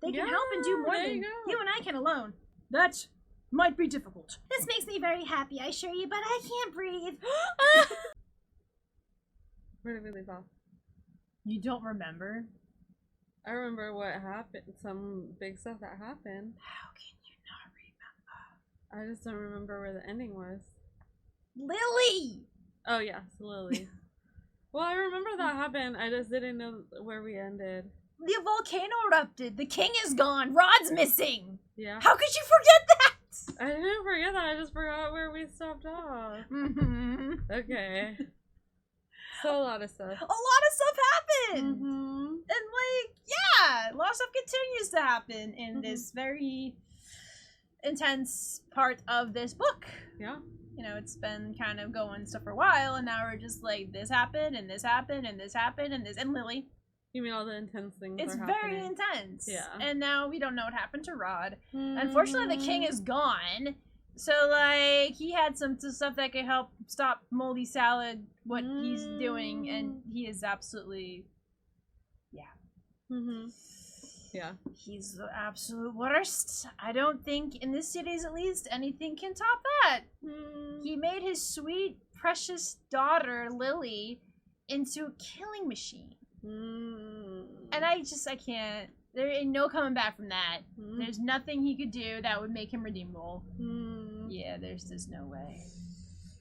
They can help and do more than you and I can alone. That might be difficult. This makes me very happy, I assure you, but I can't breathe. Where did we leave off? You don't remember? I remember what happened. Some big stuff that happened. How can you not remember? I just don't remember where the ending was. Lily! Oh, yes, Lily. Well, I remember that happened. I just didn't know where we ended. The volcano erupted. The king is gone. Rod's missing. Yeah. How could you forget that? I didn't forget that. I just forgot where we stopped off. Mm-hmm. Okay. So a lot of stuff. A lot of stuff happened. Mm-hmm. And like, yeah, a lot of stuff continues to happen in this very intense part of this book. Yeah. You know, it's been kind of going stuff for a while, and now we're just like, this happened, and this happened, and this happened, and this, and Lily. You mean all the intense things It's are very happening. intense. Yeah. And now we don't know what happened to Rod. Mm-hmm. Unfortunately, the king is gone. So, like, he had some stuff that could help stop Moldy Salad, what he's doing, and he is absolutely, Mm-hmm. Yeah. he's the absolute worst. I don't think, in this series at least, anything can top that. He made his sweet, precious daughter, Lily, into a killing machine. And I can't. There ain't no coming back from that. There's nothing he could do that would make him redeemable. Yeah, there's just no way.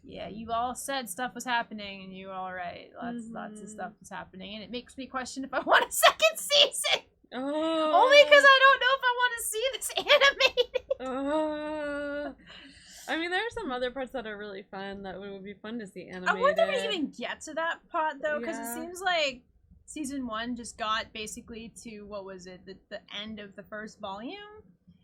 Yeah, you all said stuff was happening, and you were all right. Lots of stuff was happening, and it makes me question if I want a second season. Only because I don't know if I want to see this animated. I mean, there are some other parts that are really fun that would be fun to see animated. I wonder if we even get to that part, though, because it seems like season 1 just got basically to, what was it, the end of the first volume?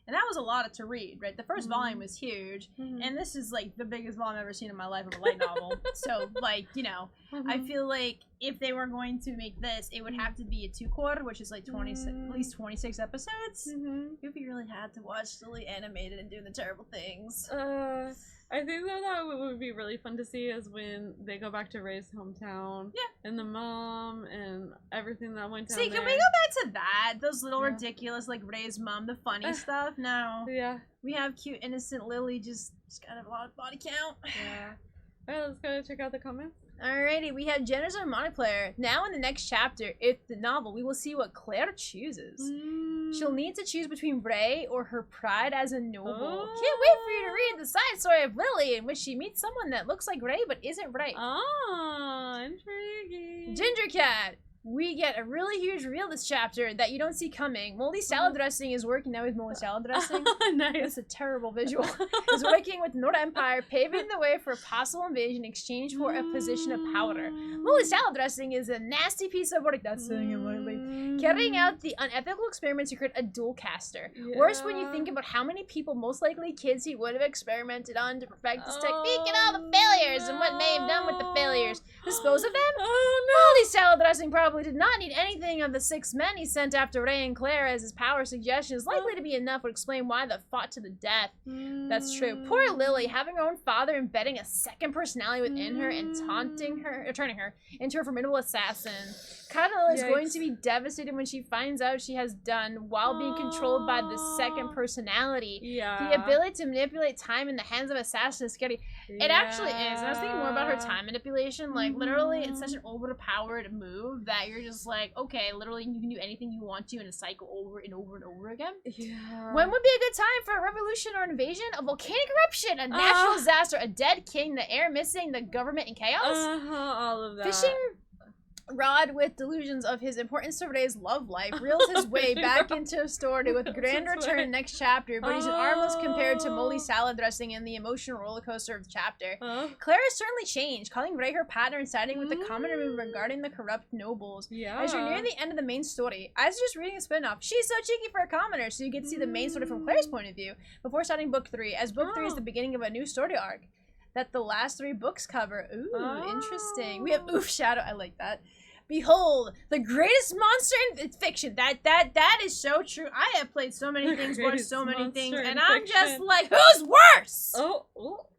And that was a lot to read, right? The first volume was huge, and this is, like, the biggest volume I've ever seen in my life of a light novel. So, like, you know, I feel like if they were going to make this, it would have to be a 2-quarter, which is, like, at least 26 episodes. It would be really hard to watch Lily animated and doing the terrible things. I think though that would be really fun to see is when they go back to Ray's hometown. Yeah. And the mom and everything that went down there. Can we go back to that? Those little ridiculous, like, Ray's mom, the funny stuff? No. Yeah. We have cute, innocent Lily just got a lot of body count. Yeah. Alright, let's go check out the comments. Alrighty, we have Jenna's harmonic player. Now in the next chapter, it's the novel, we will see what Claire chooses. She'll need to choose between Ray or her pride as a noble. Can't wait for you to read the side story of Lily in which she meets someone that looks like Ray but isn't Ray. Oh, intriguing. Ginger Cat. We get a really huge reveal this chapter that you don't see coming. Moldy salad dressing is working now with moldy salad dressing. Nice. It's a terrible visual. Is working with the North Empire, paving the way for a possible invasion in exchange for a position of power. Moldy salad dressing is a nasty piece of work that's carrying out the unethical experiment to create a dual caster. Yeah. Worse when you think about how many people, most likely kids, he would have experimented on to perfect this technique and all the failures and what may have done with the failures. Dispose of them? Moldy salad dressing probably did not need anything of the 6 men he sent after Ray and Claire, as his power suggestion is likely to be enough would explain why they fought to the death. That's true. Poor Lily, having her own father embedding a second personality within her and turning her into a formidable assassin. Kyla is going to be devastated when she finds out she has done while being controlled by the second personality. Yeah. The ability to manipulate time in the hands of assassins is scary. It actually is. And I was thinking more about her time manipulation. Like, literally, it's such an overpowered move that you're just like, okay, literally, you can do anything you want to in a cycle over and over and over again. Yeah. When would be a good time for a revolution or invasion? A volcanic eruption, a natural disaster, a dead king, the air missing, the government in chaos? All of that. Fishing Rod, with delusions of his importance to Ray's love life, reels his way back into a story with grand return next chapter, but he's an armless compared to moldy salad dressing and the emotional roller coaster of the chapter. Claire has certainly changed, calling Ray her partner and siding with the common remove regarding the corrupt nobles. As you're near the end of the main story, I was just reading a spin-off. She's so cheeky for a commoner, so you get to see the main story from Claire's point of view before starting book 3, as book 3 is the beginning of a new story arc that the last 3 books cover. Ooh, interesting. We have Oof Shadow. I like that. Behold, the greatest monster in fiction. That is so true. I have played so many things, watched so many things, and I'm just like, who's worse?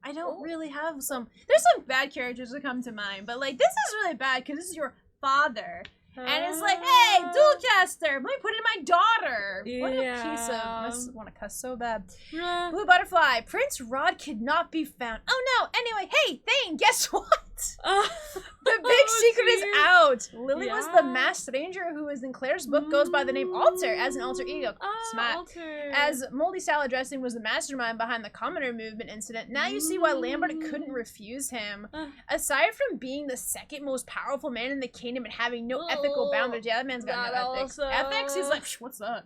I don't really have some. There's some bad characters that come to mind, but like this is really bad because this is your father, And it's like, hey, Dualcaster, let me put it in my daughter. What a piece of... I just want to cuss so bad. Blue Butterfly. Prince Rod could not be found. Oh no, anyway, hey, Thane, guess what? The big secret is out. Lily was the masked stranger who is in Claire's book goes by the name Alter as an alter ego. Smart. Alter. As Moldy Salad Dressing was the mastermind behind the Commoner Movement incident, now you see why Lambert couldn't refuse him. Aside from being the second most powerful man in the kingdom and having no ethical boundaries, yeah, that man's got no ethics. Ethics? He's like, what's that?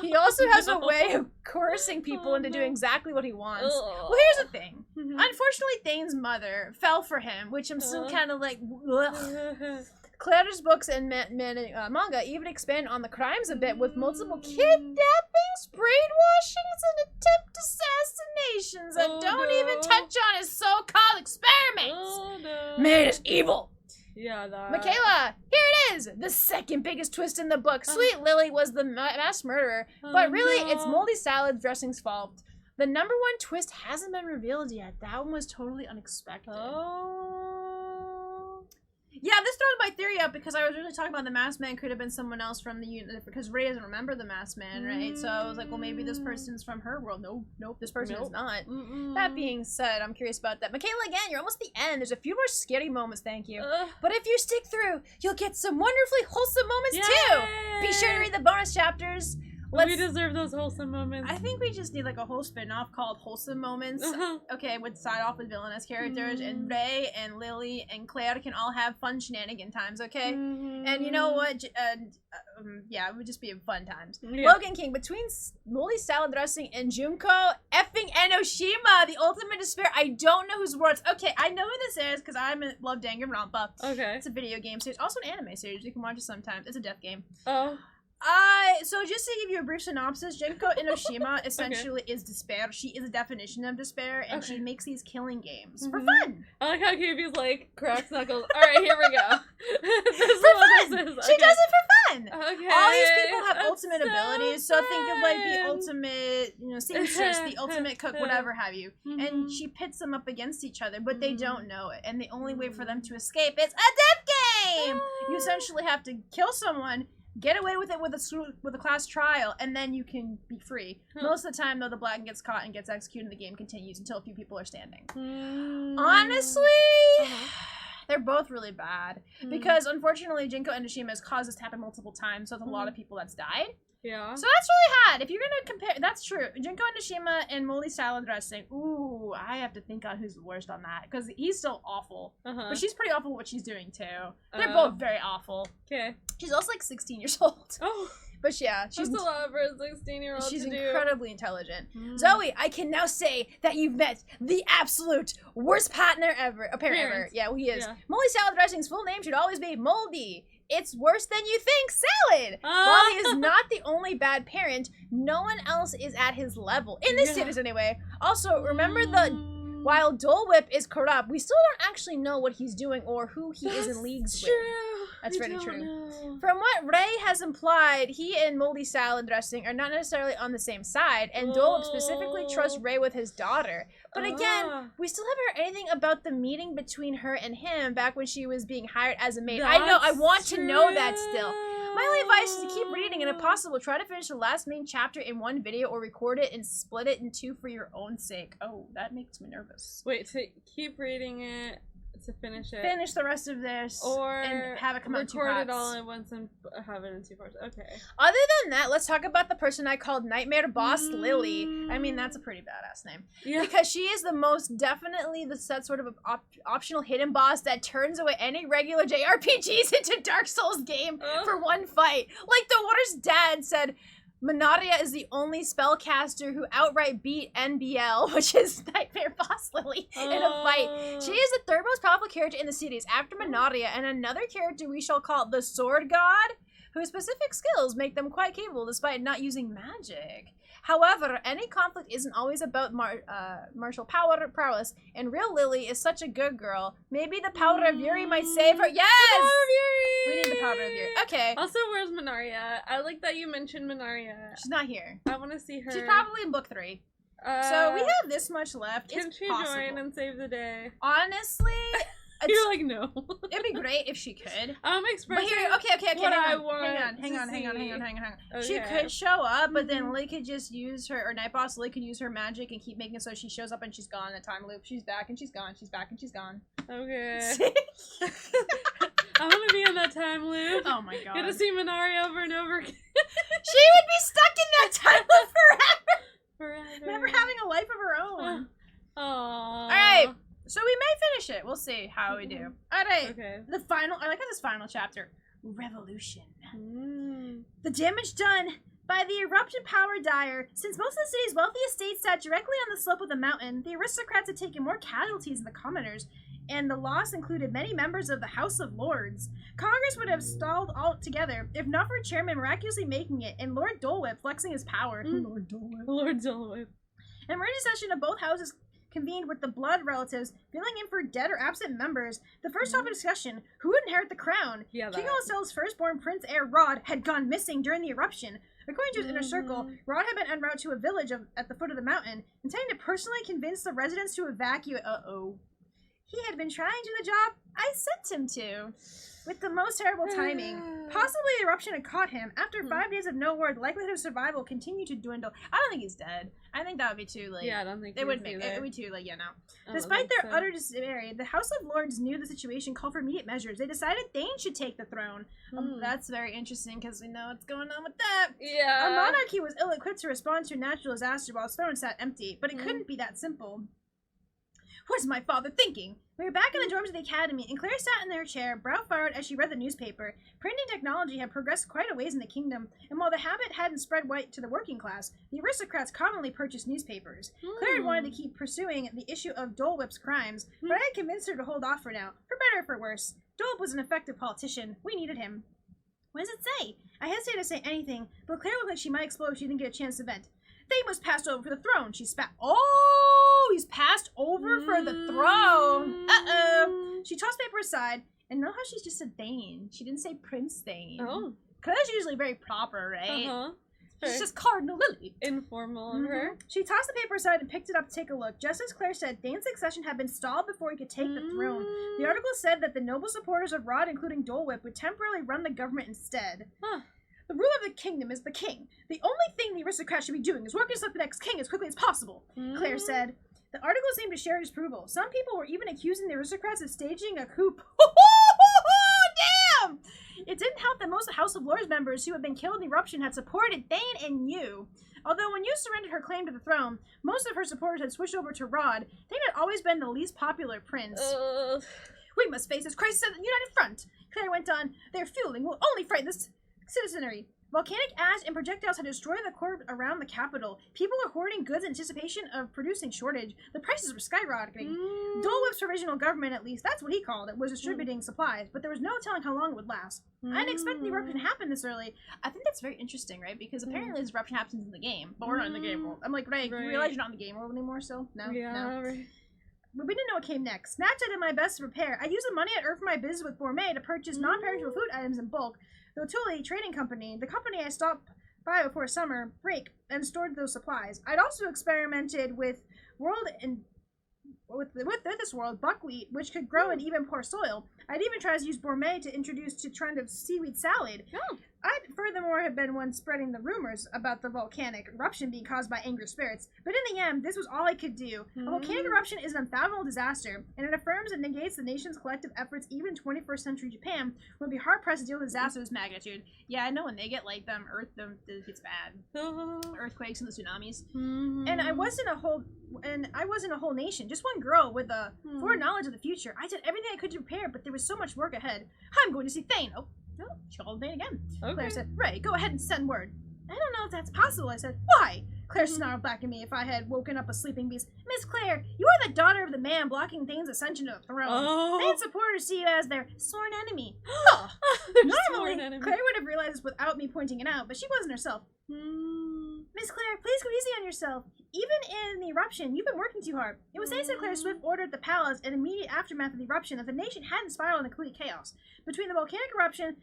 He also has a way of coercing people into doing exactly what he wants. Well, here's the thing. Unfortunately, Thane's mother fell for him, which I'm still kind of like, Claire's books and manga even expand on the crimes a bit with multiple kidnappings, brainwashings, and attempt assassinations that don't even touch on his so-called experiments. Man is evil. Yeah, that. Michaela, here it is! The second biggest twist in the book. Sweet Lily was the mass murderer, but really, it's Moldy Salad Dressing's fault. The number one twist hasn't been revealed yet. That one was totally unexpected. Yeah, this throws my theory up because I was really talking about the masked man could have been someone else from the unit because Ray doesn't remember the masked man, right? So I was like, well, maybe this person's from her world. Nope, this person is not. That being said, I'm curious about that. Michaela, again, you're almost at the end. There's a few more scary moments, thank you. But if you stick through, you'll get some wonderfully wholesome moments too. Be sure to read the bonus chapters. We deserve those wholesome moments. I think we just need like a whole spin-off called Wholesome Moments. Okay, would start off with villainous characters, and Ray and Lily and Claire can all have fun shenanigan times, okay? And you know what? Yeah, it would just be fun times. Logan King, between Moldy Salad Dressing and Junko effing Enoshima, the ultimate despair. I don't know whose words. Okay, I know who this is because I love Danganronpa. Okay. It's a video game series, also an anime series. You can watch it sometimes. It's a death game. So just to give you a brief synopsis, Junko Enoshima essentially is despair. She is a definition of despair, and she makes these killing games for fun. I like how Kibi's like cracks knuckles. All right, here we go. For fun. She does it for fun. Okay. All these people have ultimate abilities, so think of like the ultimate, seamstress, the ultimate cook, whatever have you. And she pits them up against each other, but they don't know it. And the only way for them to escape is a death game. You essentially have to kill someone, get away with it with a class trial, and then you can be free. Most of the time, though, the black gets caught and gets executed, and the game continues until a few people are standing. Honestly, they're both really bad. Because, unfortunately, Junko Enoshima has caused this to happen multiple times, so there's a lot of people that's died. Yeah. So that's really hard. If you're gonna compare, that's true. Junko Enoshima and Moldy Salad Dressing. Ooh, I have to think on who's the worst on that because he's still awful, but she's pretty awful what she's doing too. They're both very awful. Okay. She's also like 16 years old. Oh. But yeah, she's that's a lot for a 16-year-old. She's incredibly intelligent. Zoe, I can now say that you've met the absolute worst partner ever. Ever. Yeah, well, he is. Yeah. Moldy Salad Dressing's full name should always be Moldy. It's worse than you think, Salad! While he is not the only bad parent, no one else is at his level. In this series, anyway. Also, remember while Dole Whip is corrupt, we still don't actually know what he's doing or who he is in leagues with. That's very true. From what Ray has implied, he and Moldy Salad Dressing are not necessarily on the same side, and Dole Whip specifically trusts Ray with his daughter. But again, we still haven't heard anything about the meeting between her and him back when she was being hired as a maid. I know, I want to know that still. My only advice is to keep reading, and if possible, try to finish the last main chapter in one video or record it and split it in two for your own sake. Oh, that makes me nervous. Wait, to keep reading it, to finish it. Finish the rest of this, and have it come out in 2 parts. Record it all at once and have it in 2 parts. Okay. Other than that, let's talk about the person I called Nightmare Boss Lily. I mean, that's a pretty badass name. Yeah. Because she is the most definitely the sort of optional hidden boss that turns away any regular JRPGs into Dark Souls game for one fight. Like the Water's dad said, Minaria is the only spellcaster who outright beat NBL, which is Nightmare Boss Lily, in a fight. She is the third most powerful character in the series after Minaria, and another character we shall call the Sword God, whose specific skills make them quite capable despite not using magic. However, any conflict isn't always about martial prowess, and real Lily is such a good girl. Maybe the powder of Yuri might save her. Yes! The powder of Yuri! We need the powder of Yuri. Okay. Also, where's Minaria? I like that you mentioned Minaria. She's not here. I want to see her. She's probably in book 3. So we have this much left. Can she join and save the day? Honestly, You're like, no. It'd be great if she could. Expressing But here, okay, what I hang want on. Okay. She could show up, but then Lily could just use her, or Night Boss Lily could use her magic and keep making it so she shows up and she's gone in a time loop. She's back and she's gone. She's back and she's gone. Okay. I want to be in that time loop. Oh my god. Get to see Minari over and over again. She would be stuck in that time loop Forever. never having a life of her own. Aww. Alright, so we may finish it. We'll see how we do. Alright, Okay. the final, I like this final chapter. Revolution. Mm. The damage done by the eruption power dire. Since most of the city's wealthy estates sat directly on the slope of the mountain, the aristocrats had taken more casualties than the commoners, and the loss included many members of the House of Lords. Congress would have stalled altogether if not for Chairman miraculously making it and Lord Dole Whip flexing his power. Lord Dole Whip. An emergency session of both houses convened with the blood relatives, filling in for dead or absent members. The first topic of discussion, who would inherit the crown? Yeah, King Olsel's firstborn prince heir, Rod, had gone missing during the eruption. According to his inner circle, Rod had been en route to a village at the foot of the mountain, intending to personally convince the residents to evacuate. He had been trying to do the job I sent him to. With the most terrible timing. Possibly the eruption had caught him. After 5 days of no word, the likelihood of survival continued to dwindle. I don't think he's dead. I think that would be too late. Yeah, I don't think it would be too late, yeah, no. I Despite their utter disarray, the House of Lords knew the situation called for immediate measures. They decided Thane should take the throne. That's very interesting because we know what's going on with that. Yeah. A monarchy was ill-equipped to respond to a natural disaster while its throne sat empty, but it couldn't be that simple. What's my father thinking? We were back in the dorms of the academy, and Claire sat in her chair, brow furrowed as she read the newspaper. Printing technology had progressed quite a ways in the kingdom, and while the habit hadn't spread wide to the working class, the aristocrats commonly purchased newspapers. Claire had wanted to keep pursuing the issue of Dole Whip's crimes, but I had convinced her to hold off for now, for better or for worse. Dole Whip was an effective politician. We needed him. What does it say? I hesitated to say anything, but Claire looked like she might explode if she didn't get a chance to vent. Thane was passed over for the throne, she spat. Oh, he's passed over for the throne. Uh-oh. She tossed paper aside, and know how she's just said Thane. She didn't say Prince Thane. Oh. Claire's usually very proper, right? Uh-huh. She's just Cardinal Lily. Informal of her. She tossed the paper aside and picked it up to take a look. Just as Claire said, Thane's succession had been stalled before he could take the throne. The article said that the noble supporters of Rod, including Dole Whip, would temporarily run the government instead. Huh. The ruler of the kingdom is the king. The only thing the aristocrats should be doing is working to select the next king as quickly as possible, Claire said. The article seemed to share disapproval. Some people were even accusing the aristocrats of staging a coup. Damn! It didn't help that most of the House of Lords members who had been killed in the eruption had supported Thane and Yu. Although when Yu surrendered her claim to the throne, most of her supporters had switched over to Rod. Thane had always been the least popular prince. We must face this crisis at the united front, Claire went on. Their fueling will only frighten this citizenry. Volcanic ash and projectiles had destroyed the core around the capital. People were hoarding goods in anticipation of producing shortage. The prices were skyrocketing. Dole Whip's provisional government, at least, that's what he called it, was distributing supplies, but there was no telling how long it would last. I didn't expect the eruption to happen this early. I think that's very interesting, right? Because apparently this eruption happens in the game, but we're not in the game world. I'm like, right, you realize you're not in the game world anymore, so? No? Yeah, no. right. But we didn't know what came next. Naturally, I did my best to prepare. I used the money I earned from my business with Gourmet to purchase non-perishable food items in bulk. The Otuli Trading Company, the company I stopped by before summer break, and stored those supplies. I'd also experimented with this world buckwheat, which could grow in even poor soil. I'd even tried to use Gourmet to introduce to trend of seaweed salad. Oh. I'd furthermore have been one spreading the rumors about the volcanic eruption being caused by angry spirits. But in the end, this was all I could do. A volcanic eruption is an unfathomable disaster, and it affirms and negates the nation's collective efforts. Even 21st century Japan would be hard-pressed to deal with disaster of this magnitude. Yeah, I know when they get like it gets bad. Earthquakes and the tsunamis. And I wasn't a whole nation, just one girl with a foreknowledge of the future. I did everything I could to prepare, but there was so much work ahead. I'm going to see Thane. Oh, no, she called Thane again. Okay. Claire said, Ray, go ahead and send word. I don't know if that's possible, I said. Why? Claire snarled back at me if I had woken up a sleeping beast. Miss Claire, you are the daughter of the man blocking Thane's ascension to the throne. Thane's supporters see you as their sworn enemy. Normally, Claire would have realized this without me pointing it out, but she wasn't herself. Miss Claire, please go easy on yourself. Even in the eruption, you've been working too hard. It was thanks to Claire's swift order at the palace and immediate aftermath of the eruption that the nation hadn't spiraled into complete chaos. Between the volcanic eruption,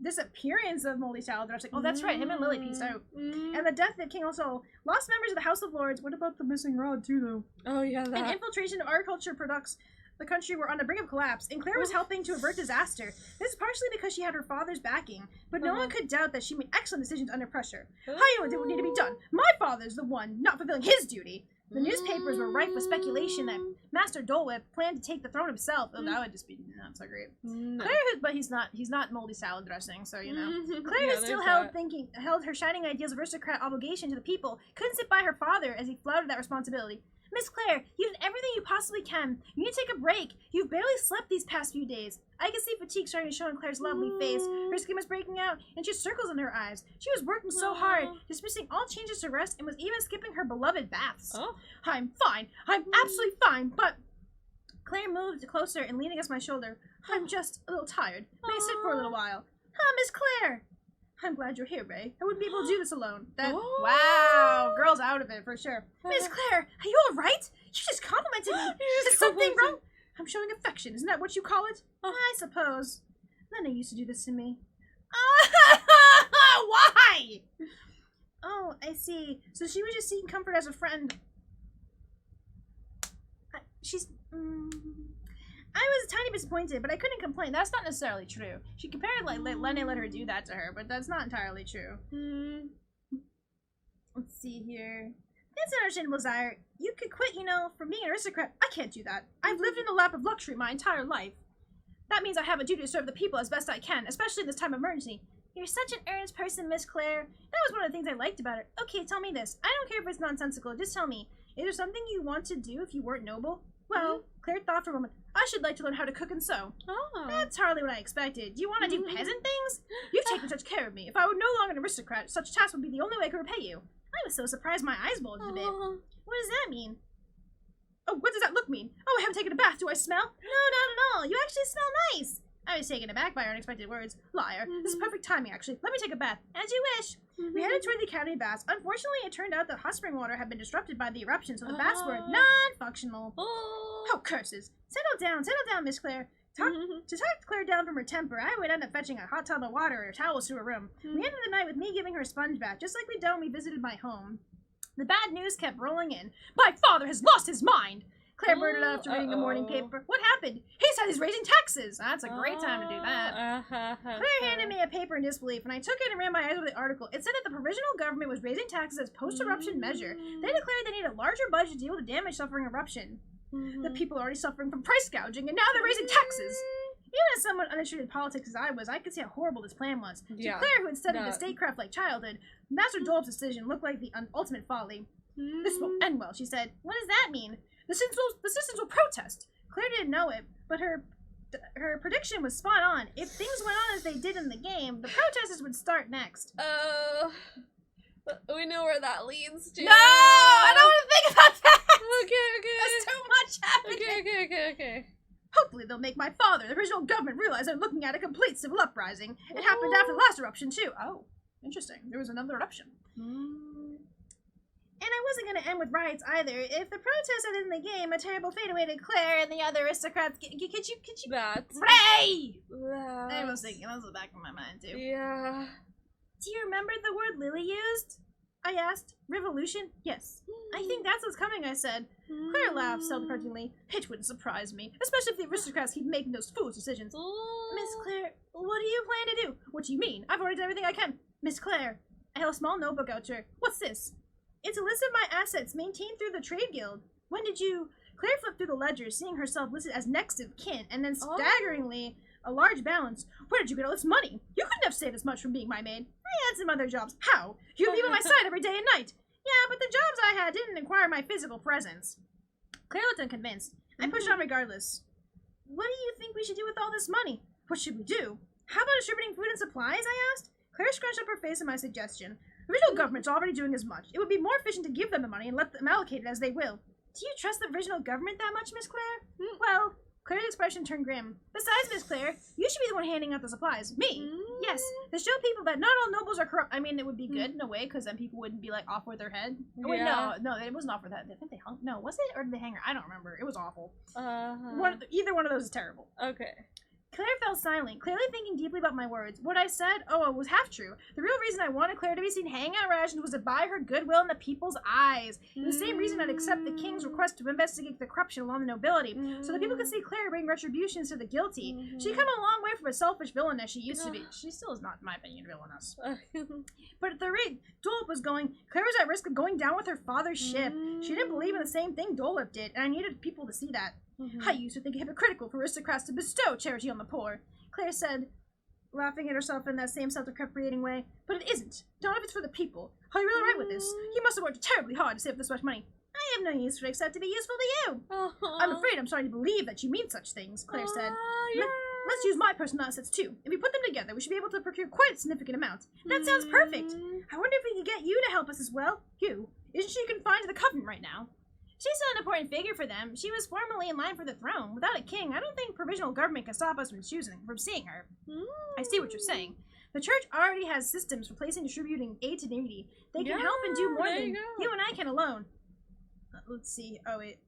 disappearance of moldy salad dressing, oh that's right, him and Lily pieced out, and the death of King also lost members of the House of Lords. What about the missing rod too, though? Oh yeah, that. And infiltration of agriculture products the country were on the brink of collapse, and Claire was helping to avert disaster. This is partially because she had her father's backing, but no one could doubt that she made excellent decisions under pressure. Hayao did what needed to be done. My father's the one not fulfilling his duty. The newspapers were rife with speculation that Master Dole Whip planned to take the throne himself. Oh, that would just be not so great. No. Claire, but he's not moldy salad dressing, so you know. Claire, Yeah, who still there's held her shining ideals of aristocrat obligation to the people, couldn't sit by her father as he flouted that responsibility. Miss Claire, you did everything you possibly can. You need to take a break. You've barely slept these past few days. I can see fatigue starting to show on Claire's lovely face. Her skin was breaking out, and she had circles in her eyes. She was working so hard, dismissing all changes to rest, and was even skipping her beloved baths. Oh. I'm fine. I'm absolutely fine, but... Claire moved closer and leaned against my shoulder. I'm just a little tired. May I sit for a little while? Ah, Miss Claire! I'm glad you're here, Ray. I wouldn't be able to do this alone. Wow, girl's out of it for sure. Miss Claire, are you all right? You just complimented me. Is something wrong? I'm showing affection. Isn't that what you call it? I suppose. Lena used to do this to me. Why? Oh, I see. So she was just seeking comfort as a friend. I was a tiny bit disappointed, but I couldn't complain. That's not necessarily true. She compared like Lenny let her do that to her, but that's not entirely true. Let's see here. That's an understandable desire. You could quit, you know, from being an aristocrat. I can't do that. I've lived in the lap of luxury my entire life. That means I have a duty to serve the people as best I can, especially in this time of emergency. You're such an earnest person, Miss Claire. That was one of the things I liked about her. Okay, tell me this. I don't care if it's nonsensical. Just tell me. Is there something you want to do if you weren't noble? Well, Claire thought for a moment. I should like to learn how to cook and sew. Oh. That's hardly what I expected. Do you want to do peasant things? You've taken such care of me. If I were no longer an aristocrat, such tasks would be the only way I could repay you. I was so surprised my eyes bulged a bit. What does that mean? Oh, what does that look mean? Oh, I haven't taken a bath. Do I smell? No, not at all. You actually smell nice. I was taken aback by her unexpected words. Liar. This is perfect timing, actually. Let me take a bath. As you wish. We headed toward the Academy baths. Unfortunately, it turned out that hot spring water had been disrupted by the eruption, so the baths were non-functional. Oh, curses. Settle down, Miss Claire. To talk Claire down from her temper, I would end up fetching a hot tub of water or towels to her room. We ended the night with me giving her a sponge bath, just like we'd done when we visited my home. The bad news kept rolling in. My father has lost his mind! Claire blurted out after reading the morning paper. What happened? He said he's raising taxes. That's a great time to do that. Claire handed me a paper in disbelief, and I took it and ran my eyes over the article. It said that the provisional government was raising taxes as post-eruption measure. They declared they need a larger budget to deal with the damage suffering eruption. The people are already suffering from price gouging, and now they're raising taxes. Even as someone uninterested in politics as I was, I could see how horrible this plan was. To Claire, who had studied the statecraft like childhood, Master Dolp's decision looked like the ultimate folly. This won't end well, she said. What does that mean? The citizens will protest. Claire didn't know it, but her prediction was spot on. If things went on as they did in the game, the protesters would start next. We know where that leads to. No! I don't want to think about that! Okay. There's too much happening! Okay. Hopefully they'll make my father, the original government, realize they're looking at a complete civil uprising. It happened after the last eruption, too. Oh, interesting. There was another eruption. And I wasn't going to end with riots either. If the protests ended in the game, a terrible fate awaited Claire and the other aristocrats. Could you? Ray! I was thinking, that was the back of my mind, too. Yeah. Do you remember the word Lily used? I asked. Revolution? Yes. I think that's what's coming, I said. Claire laughed self-deprecatingly. It wouldn't surprise me, especially if the aristocrats keep making those foolish decisions. Miss Claire, what do you plan to do? What do you mean? I've already done everything I can. Miss Claire, I held a small notebook out to her. What's this? It's a list of my assets maintained through the trade guild. When did you... Claire flipped through the ledger, seeing herself listed as next of kin, and then staggeringly, a large balance. Where did you get all this money? You couldn't have saved as much from being my maid. I had some other jobs. How? You'd be by my side every day and night. Yeah, but the jobs I had didn't require my physical presence. Claire looked unconvinced. I pushed on regardless. What do you think we should do with all this money? What should we do? How about distributing food and supplies, I asked. Claire scrunched up her face at my suggestion. The original government's already doing as much. It would be more efficient to give them the money and let them allocate it as they will. Do you trust the original government that much, Miss Claire? Well, Claire's expression turned grim. Besides, Miss Claire, you should be the one handing out the supplies. Me? Yes, to show people that not all nobles are corrupt. I mean, it would be good in a way, because then people wouldn't be, like, off with their head. Oh, wait, no, it wasn't off with that. I think they hung. No, was it? Or did they hang her? I don't remember. It was awful. Either one of those is terrible. Okay. Claire fell silent, clearly thinking deeply about my words. What I said, it was half true. The real reason I wanted Claire to be seen hanging out rations was to buy her goodwill in the people's eyes. The same reason I'd accept the king's request to investigate the corruption along the nobility, so that people could see Claire bring retributions to the guilty. She'd come a long way from a selfish villain as she used to be. She still is not, in my opinion, villainous. But at the rate Dole was going, Claire was at risk of going down with her father's ship. She didn't believe in the same thing Dole did, and I needed people to see that. I used to think it hypocritical for aristocrats to bestow charity on the poor, Claire said, laughing at herself in that same self-deprecating way. But it isn't. Not if it's for the people. Are you really right with this? You must have worked terribly hard to save this much money. I have no use for it except to be useful to you. I'm afraid I'm starting to believe that you mean such things, Claire said. Let's use my personal assets too. If we put them together, we should be able to procure quite a significant amount. That sounds perfect. I wonder if we could get you to help us as well. You. Isn't she confined to the covenant right now? She's still an important figure for them. She was formerly in line for the throne. Without a king, I don't think provisional government can stop us from seeing her. I see what you're saying. The church already has systems for placing and distributing aid to needy. They can help and do more than you and I can alone. Let's see. Oh, wait.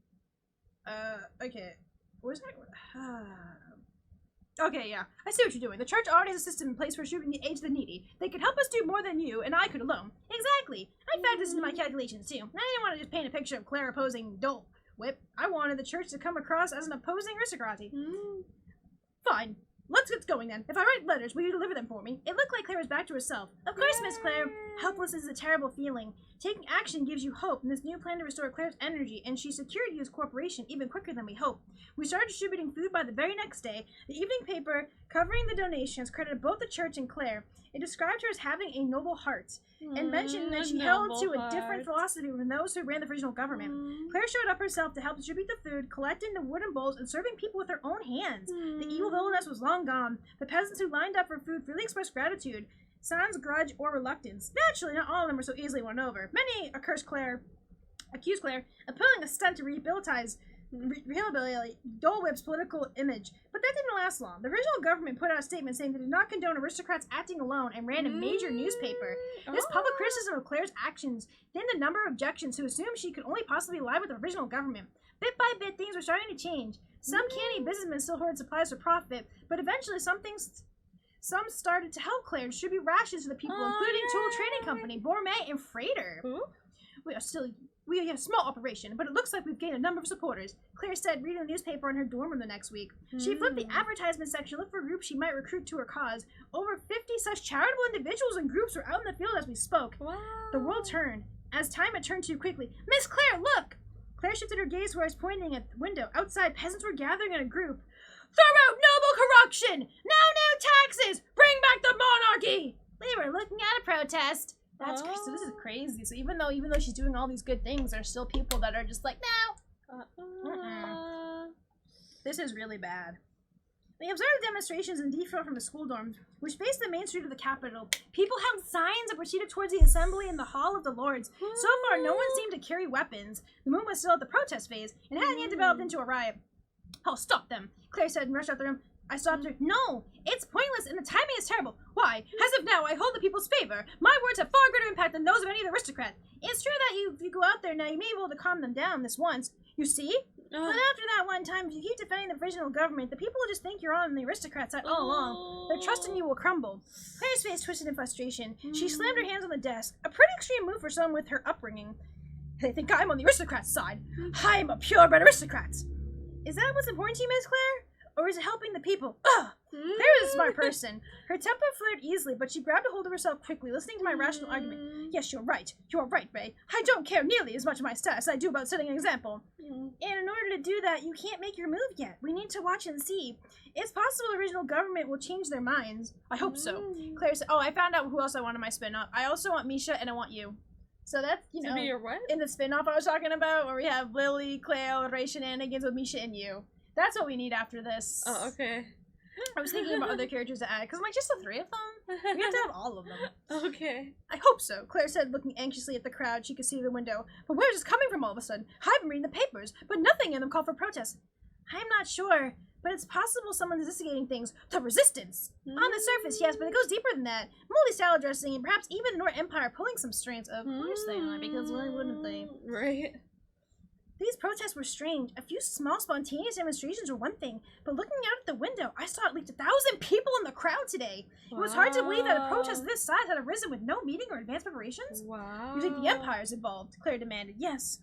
Okay. Where's that? Okay, yeah. I see what you're doing. The church already has a system in place for distributing aid to the needy. They could help us do more than you and I could alone. Exactly. I factored this into my calculations, too. I didn't want to just paint a picture of Claire opposing Dole Whip. I wanted the church to come across as an opposing aristocracy. Fine. Let's get going then. If I write letters, will you deliver them for me? It looked like Claire was back to herself. Of course, Miss Claire. Helplessness is a terrible feeling. Taking action gives you hope, and this new plan to restore Claire's energy, and she secured you's cooperation even quicker than we hoped. We started distributing food by the very next day. The evening paper covering the donations credited both the church and Claire. It described her as having a noble heart, and mentioned that she held to a different philosophy from those who ran the provisional government. Claire showed up herself to help distribute the food, collecting the wooden bowls, and serving people with her own hands. The evil villainess was long gone. The peasants who lined up for food freely expressed gratitude, sans grudge or reluctance. Naturally, not all of them were so easily won over. Many accused Claire of pulling a stunt to rehabilitate Dole Whip's political image, but that didn't last long. The original government put out a statement saying they did not condone aristocrats acting alone and ran a major newspaper. This public criticism of Claire's actions thinned the number of objections who assumed she could only possibly ally with the original government. Bit by bit, things were starting to change. Some canny businessmen still hoarded supplies for profit, but eventually some started to help Claire distribute rations to the people, including Tool Trading Company, Gourmet, and Freighter. We have a small operation, but it looks like we've gained a number of supporters, Claire said, reading the newspaper in her dorm room the next week. She flipped the advertisement section, looked for groups she might recruit to her cause. Over 50 such charitable individuals and groups were out in the field as we spoke. The world turned. As time had turned too quickly. Miss Claire, look! Claire shifted her gaze where I was pointing at the window. Outside, peasants were gathering in a group. Throw out noble corruption! No taxes! Bring back the monarchy! We were looking at a protest. That's crazy. So this is crazy. So even though she's doing all these good things, there's still people that are just like, no. This is really bad. They observed demonstrations in defile from the school dorms, which faced the main street of the capital. People held signs and proceeded towards the assembly in the Hall of the Lords. So far, no one seemed to carry weapons. The movement was still at the protest phase, and hadn't yet developed into a riot. I'll stop them, Claire said and rushed out the room. I stopped her. No, it's pointless and the timing is terrible. Why? As of now, I hold the people's favor. My words have far greater impact than those of any other aristocrat. It's true that if you go out there now, you may be able to calm them down this once. You see? But after that one time, if you keep defending the provisional government, the people will just think you're on the aristocrat side all along. Their trust in you will crumble. Claire's face twisted in frustration. She slammed her hands on the desk. A pretty extreme move for someone with her upbringing. They think I'm on the aristocrat's side. I'm a purebred aristocrat. Is that what's important to you, Miss Claire? Or is it helping the people? Claire is a smart person. Her temper flared easily, but she grabbed a hold of herself quickly, listening to my rational argument. Yes, you're right. You're right, Ray. I don't care nearly as much of my status as I do about setting an example. And in order to do that, you can't make your move yet. We need to watch and see. It's possible the original government will change their minds. I hope so. Claire said, I found out who else I want in my spin-off. I also want Misha and I want you. So that's, to be your what? In the spin-off I was talking about, where we have Lily, Claire, Ray shenanigans with Misha and you. That's what we need after this. Oh, okay. I was thinking about other characters to add, because I'm like, just the 3 of them? We have to have all of them. Okay. I hope so, Claire said, looking anxiously at the crowd she could see through the window. But where's this coming from all of a sudden? I've been reading the papers, but nothing in them called for protest. I'm not sure, but it's possible someone's instigating things. The resistance! On the surface, yes, but it goes deeper than that. Moldy salad dressing, and perhaps even the North Empire pulling some strings. Of course they are, because why wouldn't they? Right. These protests were strange. A few small spontaneous demonstrations were one thing, but looking out at the window, I saw at least 1,000 people in the crowd today. It was hard to believe that a protest of this size had arisen with no meeting or advanced preparations. Wow. You think the Empire's involved? Claire demanded. Yes.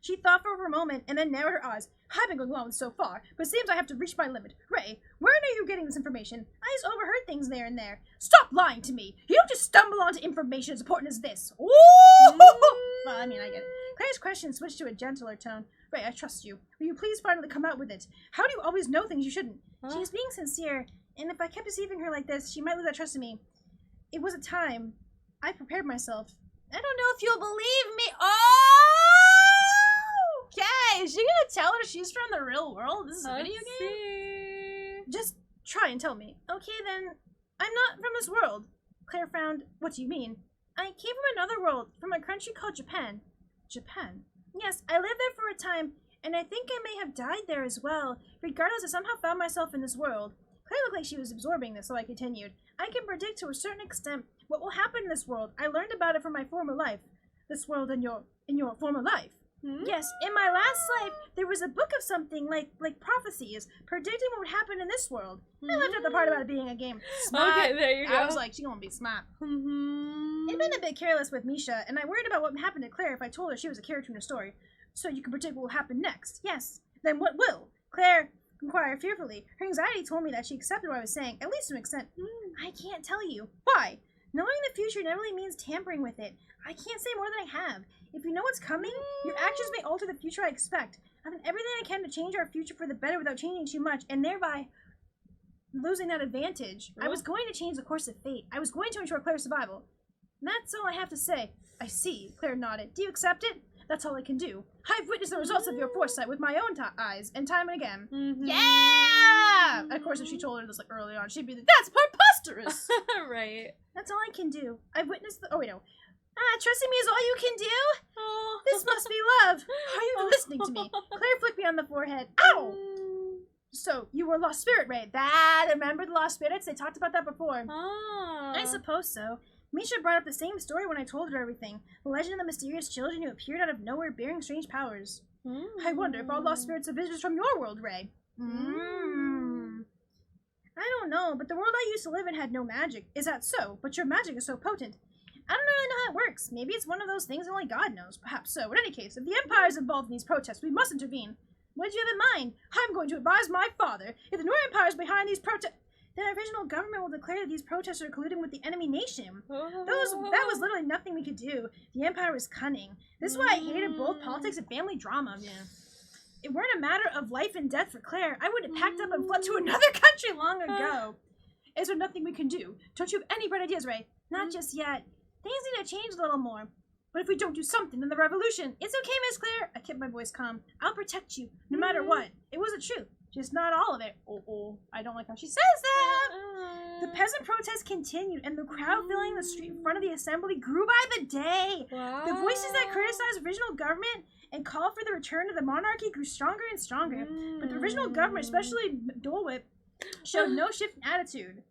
She thought for a moment and then narrowed her eyes. I've been going on so far, but it seems I have to reach my limit. Ray, where are you getting this information? I just overheard things there and there. Stop lying to me. You don't just stumble onto information as important as this. Ooh! Well, I mean, I get it. Claire's question switched to a gentler tone. Ray, I trust you. Will you please finally come out with it? How do you always know things you shouldn't? She was being sincere, and if I kept deceiving her like this, she might lose that trust in me. It was a time. I prepared myself. I don't know if you'll believe me. Oh! Okay, is she gonna tell her she's from the real world? This is a video game? See. Just try and tell me. Okay, then. I'm not from this world. Claire frowned. What do you mean? I came from another world, from a country called Japan. Japan? Yes, I lived there for a time, and I think I may have died there as well. Regardless, I somehow found myself in this world. Claire looked like she was absorbing this, so I continued. I can predict to a certain extent what will happen in this world. I learned about it from my former life. This world in your former life. Yes, in my last life, there was a book of something like prophecies, predicting what would happen in this world. I left out the part about it being a game. Smart. Okay, there you go. I was like, she gonna be smart. It'd been a bit careless with Misha, and I worried about what happened to Claire if I told her she was a character in a story. So you can predict what will happen next. Yes. Then what will? Claire inquired fearfully. Her anxiety told me that she accepted what I was saying, at least to an extent. I can't tell you. Why? Knowing the future never really means tampering with it. I can't say more than I have. If you know what's coming, your actions may alter the future I expect. I've done everything I can to change our future for the better without changing too much, and thereby losing that advantage. I was going to change the course of fate. I was going to ensure Claire's survival. And that's all I have to say. I see, Claire nodded. Do you accept it? That's all I can do. I've witnessed the results of your foresight with my own eyes, and time and again. Yeah! Of course, if she told her this like early on, she'd be like, that's preposterous! Right. That's all I can do. I've witnessed the... Oh, wait, no. Trusting me is all you can do? Oh. This must be love. Are you listening to me? Claire flicked me on the forehead. Ow! So, you were a lost spirit, right? Remember the lost spirits? They talked about that before. Oh. I suppose so. Misha brought up the same story when I told her everything. The legend of the mysterious children who appeared out of nowhere bearing strange powers. I wonder if all lost spirits are visitors from your world, Ray. I don't know, but the world I used to live in had no magic. Is that so? But your magic is so potent. I don't really know how it works. Maybe it's one of those things only God knows. Perhaps so. In any case, if the Empire is involved in these protests, we must intervene. What did you have in mind? I'm going to advise my father. If the New Empire is behind these protests, then the original government will declare that these protests are colluding with the enemy nation. That was literally nothing we could do. The Empire was cunning. This is why I hated both politics and family drama. Yeah. It weren't a matter of life and death for Claire. I would have packed up and fled to another country long ago. Is there nothing we can do? Don't you have any bright ideas, Ray? Not just yet. Things need to change a little more. But if we don't do something, then the revolution... It's okay, Miss Claire. I kept my voice calm. I'll protect you, no matter what. It was the truth. Just not all of it. I don't like how she says that. The peasant protest continued, and the crowd filling the street in front of the assembly grew by the day. Wow. The voices that criticized original government and called for the return of the monarchy grew stronger and stronger. But the original government, especially Dole Whip, showed no shift in attitude.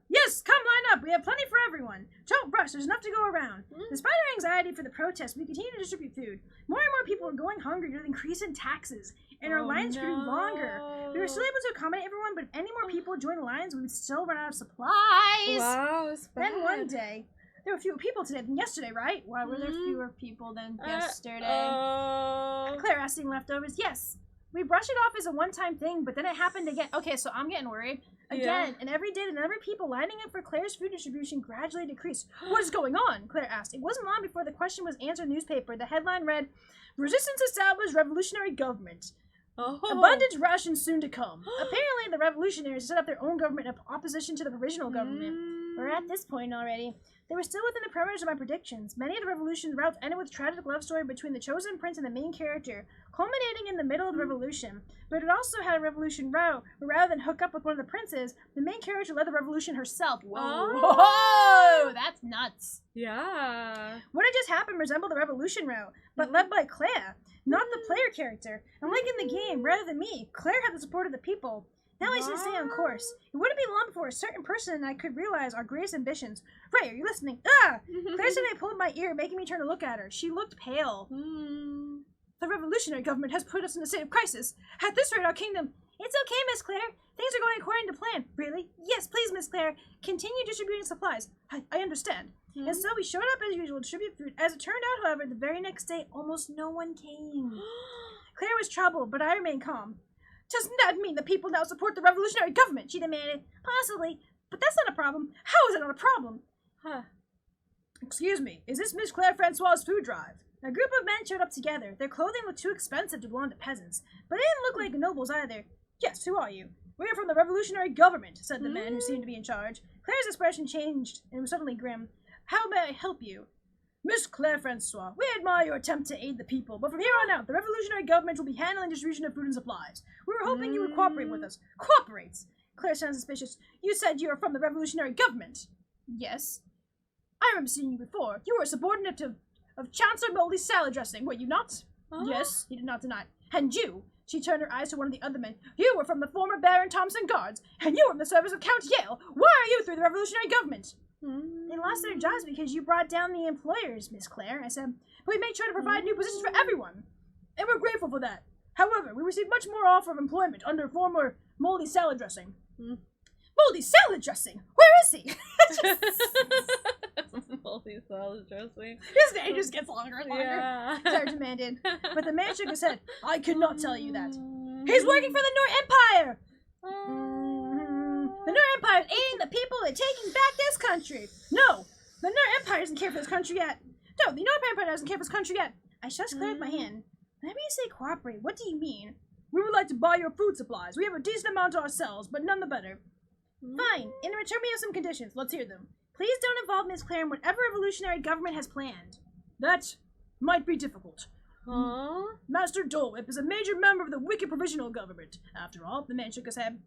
Yes, come line up. We have plenty for everyone. Don't rush. There's enough to go around. Despite our anxiety for the protest, we continue to distribute food. More and more people are going hungry due to the increase in taxes, and our lines grew longer. We were still able to accommodate everyone, but if any more people joined the lines, we would still run out of supplies. Wow, it's bad. Then one day, there were fewer people today than yesterday, right? Why were there fewer people than yesterday? Claire asking leftovers. Yes. We brushed it off as a one-time thing, but then it happened again. Okay, so I'm getting worried. Again, and every day the number of people lining up for Claire's food distribution gradually decreased. What is going on? Claire asked. It wasn't long before the question was answered in the newspaper. The headline read, Resistance established revolutionary government. Abundance rush and soon to come. Apparently, the revolutionaries set up their own government in opposition to the provisional government. We're at this point already. They were still within the parameters of my predictions. Many of the revolution's routes ended with a tragic love story between the chosen prince and the main character, culminating in the middle of the revolution. But it also had a revolution route, where rather than hook up with one of the princes, the main character led the revolution herself. Whoa, that's nuts. Yeah. What had just happened resembled the revolution route, but led by Claire, not the player character. Unlike in the game, rather than me, Claire had the support of the people. Now I should stay on course. It wouldn't be long before a certain person and I could realize our greatest ambitions. Ray, are you listening? Claire said I pulled my ear, making me turn to look at her. She looked pale. 30 The revolutionary government has put us in a state of crisis. At this rate, our kingdom... It's okay, Miss Claire. Things are going according to plan. Really? Yes, please, Miss Claire. Continue distributing supplies. I understand. Hmm? And so we showed up as usual to distribute food. As it turned out, however, the very next day, almost no one came. Claire was troubled, but I remained calm. Doesn't that mean the people now support the revolutionary government? She demanded. Possibly, but that's not a problem. How is it not a problem? Huh. Excuse me, is this Miss Claire Francois's food drive? A group of men showed up together. Their clothing looked too expensive to belong to peasants, but they didn't look like nobles either. Yes, who are you? We are from the revolutionary government, said the man who seemed to be in charge. Claire's expression changed and was suddenly grim. How may I help you? Miss Claire Francois, we admire your attempt to aid the people, but from here on out, the revolutionary government will be handling distribution of food and supplies. We were hoping you would cooperate with us. Cooperates? Claire sounds suspicious. You said you are from the revolutionary government. Yes. I remember seeing you before. You were a subordinate of Chancellor Moldy's salad dressing, were you not? Yes, he did not deny. And you? She turned her eyes to one of the other men. You were from the former Baron Thompson Guards, and you were in the service of Count Yale. Why are you through the revolutionary government? They lost their jobs because you brought down the employers, Miss Claire, I said. But we made sure to provide new positions for everyone. And we're grateful for that. However, we received much more offer of employment under former Moldy salad dressing. Moldy salad dressing? Where is he? Moldy salad dressing. His name just gets longer and longer. Yeah. Claire demanded. But the man shook his head. I could not tell you that. He's working for the Nor Empire! The Nor Empire is aiding the people and taking back this country. No, the Nor Empire doesn't care for this country yet. No, the Nor Empire doesn't care for this country yet. I just Claire with my hand. Whenever you say cooperate, what do you mean? We would like to buy your food supplies. We have a decent amount ourselves, but none the better. Fine. In return, we have some conditions. Let's hear them. Please don't involve Miss Claire in whatever revolutionary government has planned. That might be difficult. Master Dole Whip is a major member of the wicked provisional government. After all, the man shook his head.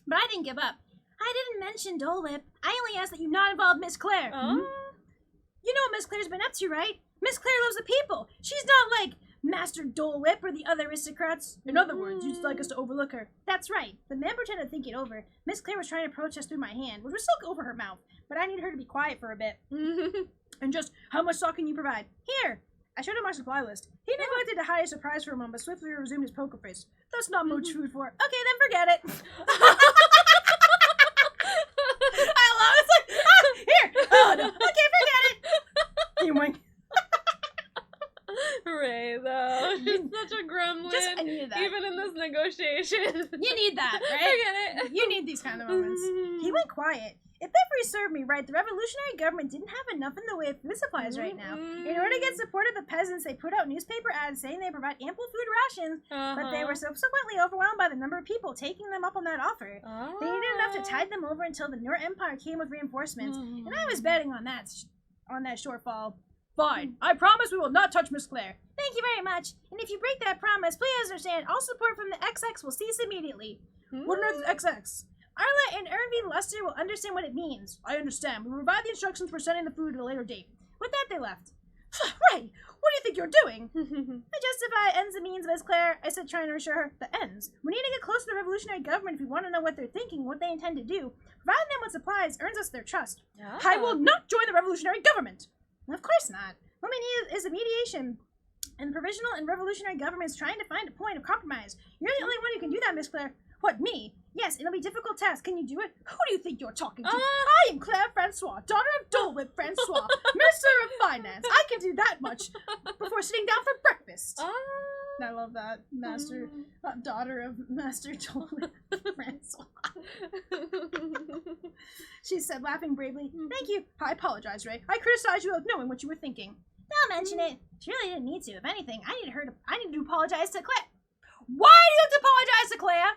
But I didn't give up. I didn't mention Dole Whip. I only asked that you not involve Miss Claire. You know what Miss Claire's been up to, right? Miss Claire loves the people. She's not like Master Dole Whip or the other aristocrats. In other words, you'd like us to overlook her. That's right. The man pretended to think it over. Miss Claire was trying to protest through my hand, which was still over her mouth, but I needed her to be quiet for a bit. And just, how much stock can you provide? Here. I showed him my supply list. He neglected to hide a surprise for a moment, but swiftly resumed his poker face. That's not much food for it. Okay, then forget it. I love it. It's like, here. Oh, no. Okay, forget it. You wink. Ray, though. She's such a gremlin. I needed that. Even in this negotiation. You need that, right? Forget it. You need these kind of moments. He went quiet. If memory served me right, the revolutionary government didn't have enough in the way of food supplies right now. In order to get support of the peasants, they put out newspaper ads saying they provide ample food rations, but they were subsequently overwhelmed by the number of people taking them up on that offer. They needed enough to tide them over until the Nor Empire came with reinforcements, and I was betting on that shortfall. Fine. I promise we will not touch Miss Claire. Thank you very much. And if you break that promise, please understand, all support from the XX will cease immediately. What on earth is XX? Arla and Ernvine Lester will understand what it means. I understand. We will provide the instructions for sending the food at a later date. With that, they left. Right. What do you think you're doing? I justify ends and means, Miss Claire. I said, trying to reassure her. The ends. We need to get close to the revolutionary government if we want to know what they're thinking, what they intend to do. Providing them with supplies earns us their trust. I will not join the revolutionary government. Of course not. What we need is a mediation. And provisional and revolutionary governments trying to find a point of compromise. You're the only one who can do that, Miss Claire. What, me? Yes, it'll be a difficult task. Can you do it? Who do you think you're talking to? I am Claire Francois, daughter of Dole Whip Francois, Minister of Finance. I can do that much before sitting down for breakfast. I love that. Daughter of Master Dole Whip Francois. She said, laughing bravely. Thank you. I apologize, Ray. I criticized you without knowing what you were thinking. Don't mention it. She really didn't need to. If anything, I need to apologize to Claire. Why do you have to apologize to Claire?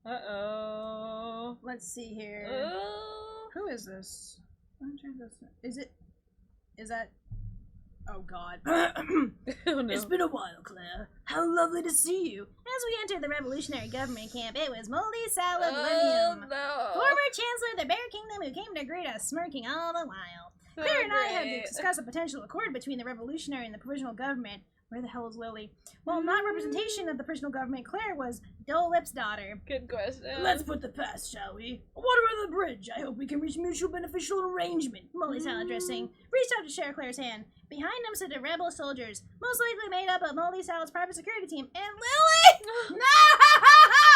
Uh-oh. Let's see here. Who is this? Is that... Oh, God. Oh, no. It's been a while, Claire. How lovely to see you. As we entered the revolutionary government camp, it was Moldy Salad Volume. No. Former Chancellor of the Bear Kingdom who came to greet us, smirking all the while. Claire and I had to discuss a potential accord between the revolutionary and the provisional government. Where the hell is Lily? Well, not representation of the personal government, Claire was Dole Whip's daughter. Good question. Let's put the past, shall we? Water under the bridge. I hope we can reach mutual beneficial arrangement. Molly salad dressing reached out to share Claire's hand. Behind them stood the rebel soldiers, most likely made up of Molly Salad's private security team, and Lily!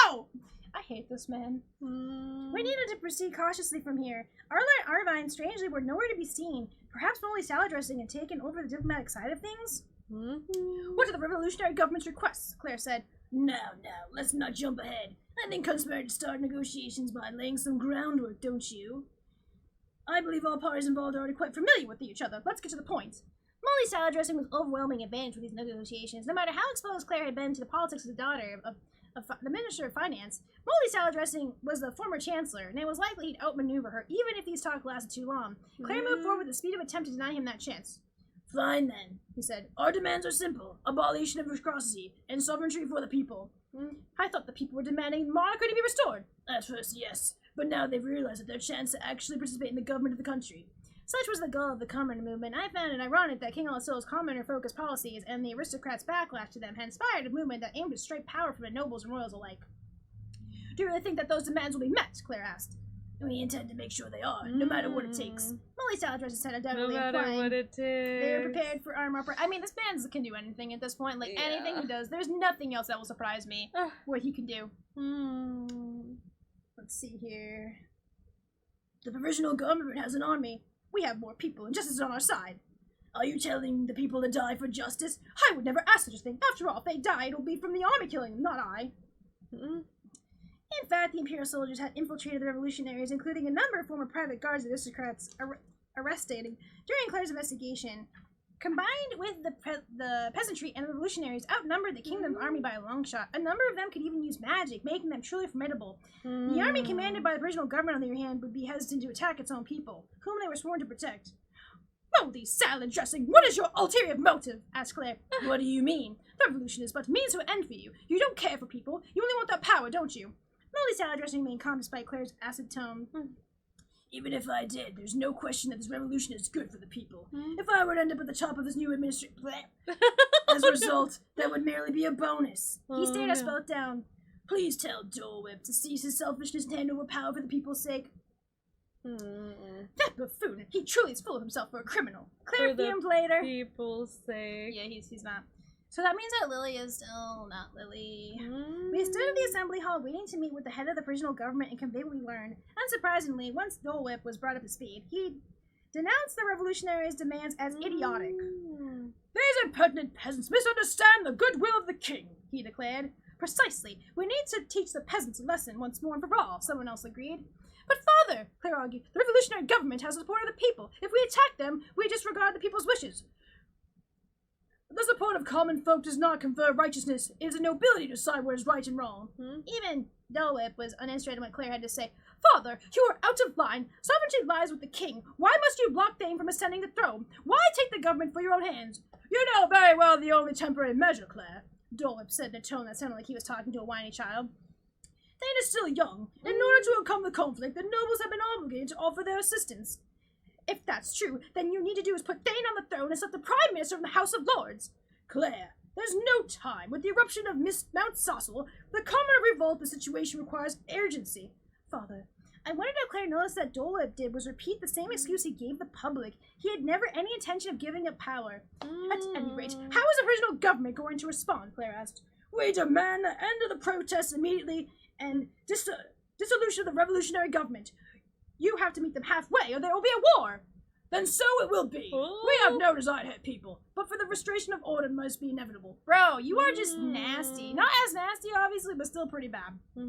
No! I hate this man. We needed to proceed cautiously from here. Arla and Arvine, strangely, were nowhere to be seen. Perhaps Molly salad dressing had taken over the diplomatic side of things? What are the revolutionary government's requests? Claire said. Now, let's not jump ahead. I think it's fair to start negotiations by laying some groundwork, don't you? I believe all parties involved are already quite familiar with each other. Let's get to the point. Molly salad dressing was overwhelming advantage with these negotiations. No matter how exposed Claire had been to the politics of the daughter of the Minister of Finance, Molly salad dressing was the former chancellor, and it was likely he'd outmaneuver her, even if these talks lasted too long. Claire moved forward with the speed of attempt to deny him that chance. Fine then, he said. Our demands are simple. Abolition of aristocracy and sovereignty for the people. I thought the people were demanding monarchy to be restored. At first, yes. But now they've realized that their chance to actually participate in the government of the country. Such was the goal of the commoner movement. I found it ironic that King Alasil's commoner-focused policies and the aristocrats' backlash to them had inspired a movement that aimed to strip power from the nobles and royals alike. Do you really think that those demands will be met? Claire asked. We intend to make sure they are, no matter what it takes. Molly salad dressing said undoubtedly No matter implying what it takes. they were prepared for armor. I mean, this man can do anything at this point. Like, anything he does, there's nothing else that will surprise me what he can do. Let's see here. The provisional government has an army. We have more people, and justice is on our side. Are you telling the people to die for justice? I would never ask such a thing. After all, if they die, it'll be from the army killing them, not I. In fact, the Imperial soldiers had infiltrated the revolutionaries, including a number of former private guards and aristocrats arrested during Claire's investigation. Combined with the peasantry and the revolutionaries outnumbered the kingdom's army by a long shot. A number of them could even use magic, making them truly formidable. The army commanded by the provisional government, on the other hand, would be hesitant to attack its own people, whom they were sworn to protect. Moldy salad dressing, what is your ulterior motive? Asked Claire. What do you mean? The revolution is but means to an end for you. You don't care for people. You only want that power, don't you? Moldy salad dressing remained calm despite Claire's acid tone. Even if I did, there's no question that this revolution is good for the people. If I were to end up at the top of this new administration, as a result, that would merely be a bonus. He stared us both down. Please tell Dole Whip to cease his selfishness and hand over power for the people's sake. That buffoon, he truly is full of himself for a criminal. Claire fumed later. People's sake. Yeah, he's not. So that means that Lily is still not Lily. We stood in the assembly hall waiting to meet with the head of the provisional government and convey what we learned. Unsurprisingly, once Dole Whip was brought up to speed, he denounced the revolutionaries' demands as idiotic. These impertinent peasants misunderstand the goodwill of the king, he declared. Precisely. We need to teach the peasants a lesson once more and for all, someone else agreed. But father, Claire argued, the revolutionary government has the support of the people. If we attack them, we disregard the people's wishes. The support of common folk does not confer righteousness. It is a nobility to decide what is right and wrong. Even Dole Whip was uninterested in what Claire had to say. Father, you are out of line. Sovereignty lies with the king. Why must you block Thane from ascending the throne? Why take the government for your own hands? You know very well the only temporary measure, Claire, Dole Whip said in a tone that sounded like he was talking to a whiny child. Thane is still young. In order to overcome the conflict, the nobles have been obligated to offer their assistance. If that's true, then you need to do is put Thane on the throne and set the Prime Minister from the House of Lords. Claire, there's no time. With the eruption of Mount Sossel, the commoner revolt, the situation requires urgency. Father, I wondered if Claire noticed that Dole Whip did was repeat the same excuse he gave the public. He had never any intention of giving up power. At any rate, how is the provisional government going to respond? Claire asked. We demand the end of the protests immediately and dissolution of the revolutionary government. You have to meet them halfway, or there will be a war. Then so it will be. We have no desire to hurt people, but for the restoration of order must be inevitable. Bro, you are just nasty. Not as nasty, obviously, but still pretty bad. The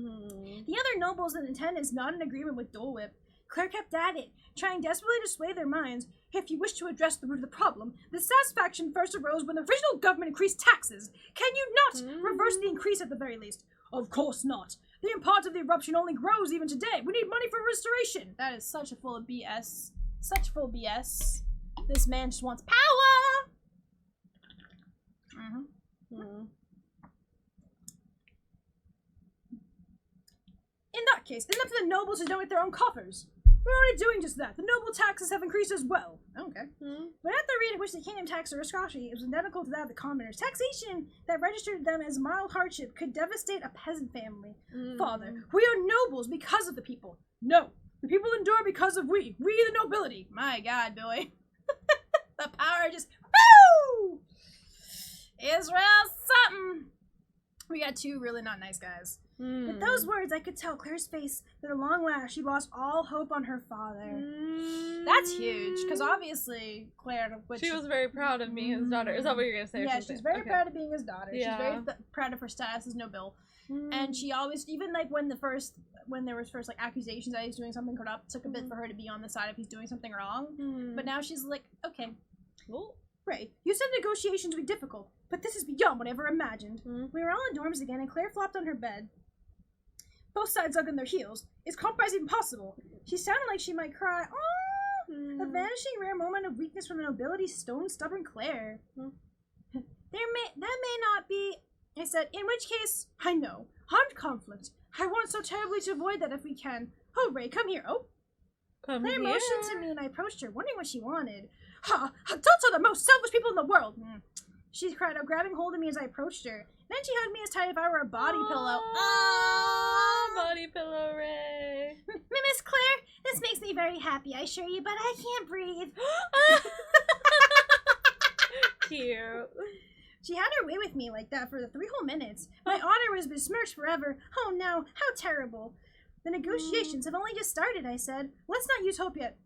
other nobles and attendants not in agreement with Dole Whip. Claire kept at it, trying desperately to sway their minds. If you wish to address the root of the problem, the satisfaction first arose when the provisional government increased taxes. Can you not reverse the increase at the very least? Of course not. The impact of the eruption only grows even today. We need money for restoration. That is such a full of BS. Such full BS. This man just wants power! In that case, then up to the nobles to donate their own coffers. We're already doing just that. The noble taxes have increased as well. Okay. Hmm? But at the rate at which the kingdom taxed aristocracy is identical to that of the commoners, taxation that registered them as mild hardship could devastate a peasant family. Father, we are nobles because of the people. No, the people endure because of we the nobility. My God, Billy. The power just, woo! Israel something. We got two really not nice guys. With those words, I could tell Claire's face that at long last she lost all hope on her father. That's huge, because obviously Claire, She was very proud of being his daughter. Is that what you're gonna say? Yeah, she's very proud of being his daughter. Yeah. She's very proud of her status as noble. And she always, even like when there was first like accusations that he's doing something corrupt, took a bit for her to be on the side if he's doing something wrong. But now she's like, okay. Well, Ray, you said negotiations would be difficult, but this is beyond what I ever imagined. We were all in dorms again, and Claire flopped on her bed. Both sides dug in their heels. Is compromise even possible? She sounded like she might cry. Oh, a vanishing rare moment of weakness from the nobility stone stubborn Claire. That may not be, I said, in which case, I know. Armed conflict. I want so terribly to avoid that if we can. Oh, Ray, come here. Oh. Claire motioned to me and I approached her, wondering what she wanted. Ha! Adults are the most selfish people in the world! She cried out, grabbing hold of me as I approached her. Then she hugged me as tight as if I were a body pillow. Oh, body pillow, Ray. Miss Claire, this makes me very happy, I assure you, but I can't breathe. Cute. She had her way with me like that for the 3 whole minutes. My honor was besmirched forever. Oh no, how terrible. The negotiations have only just started, I said. Let's not use hope yet.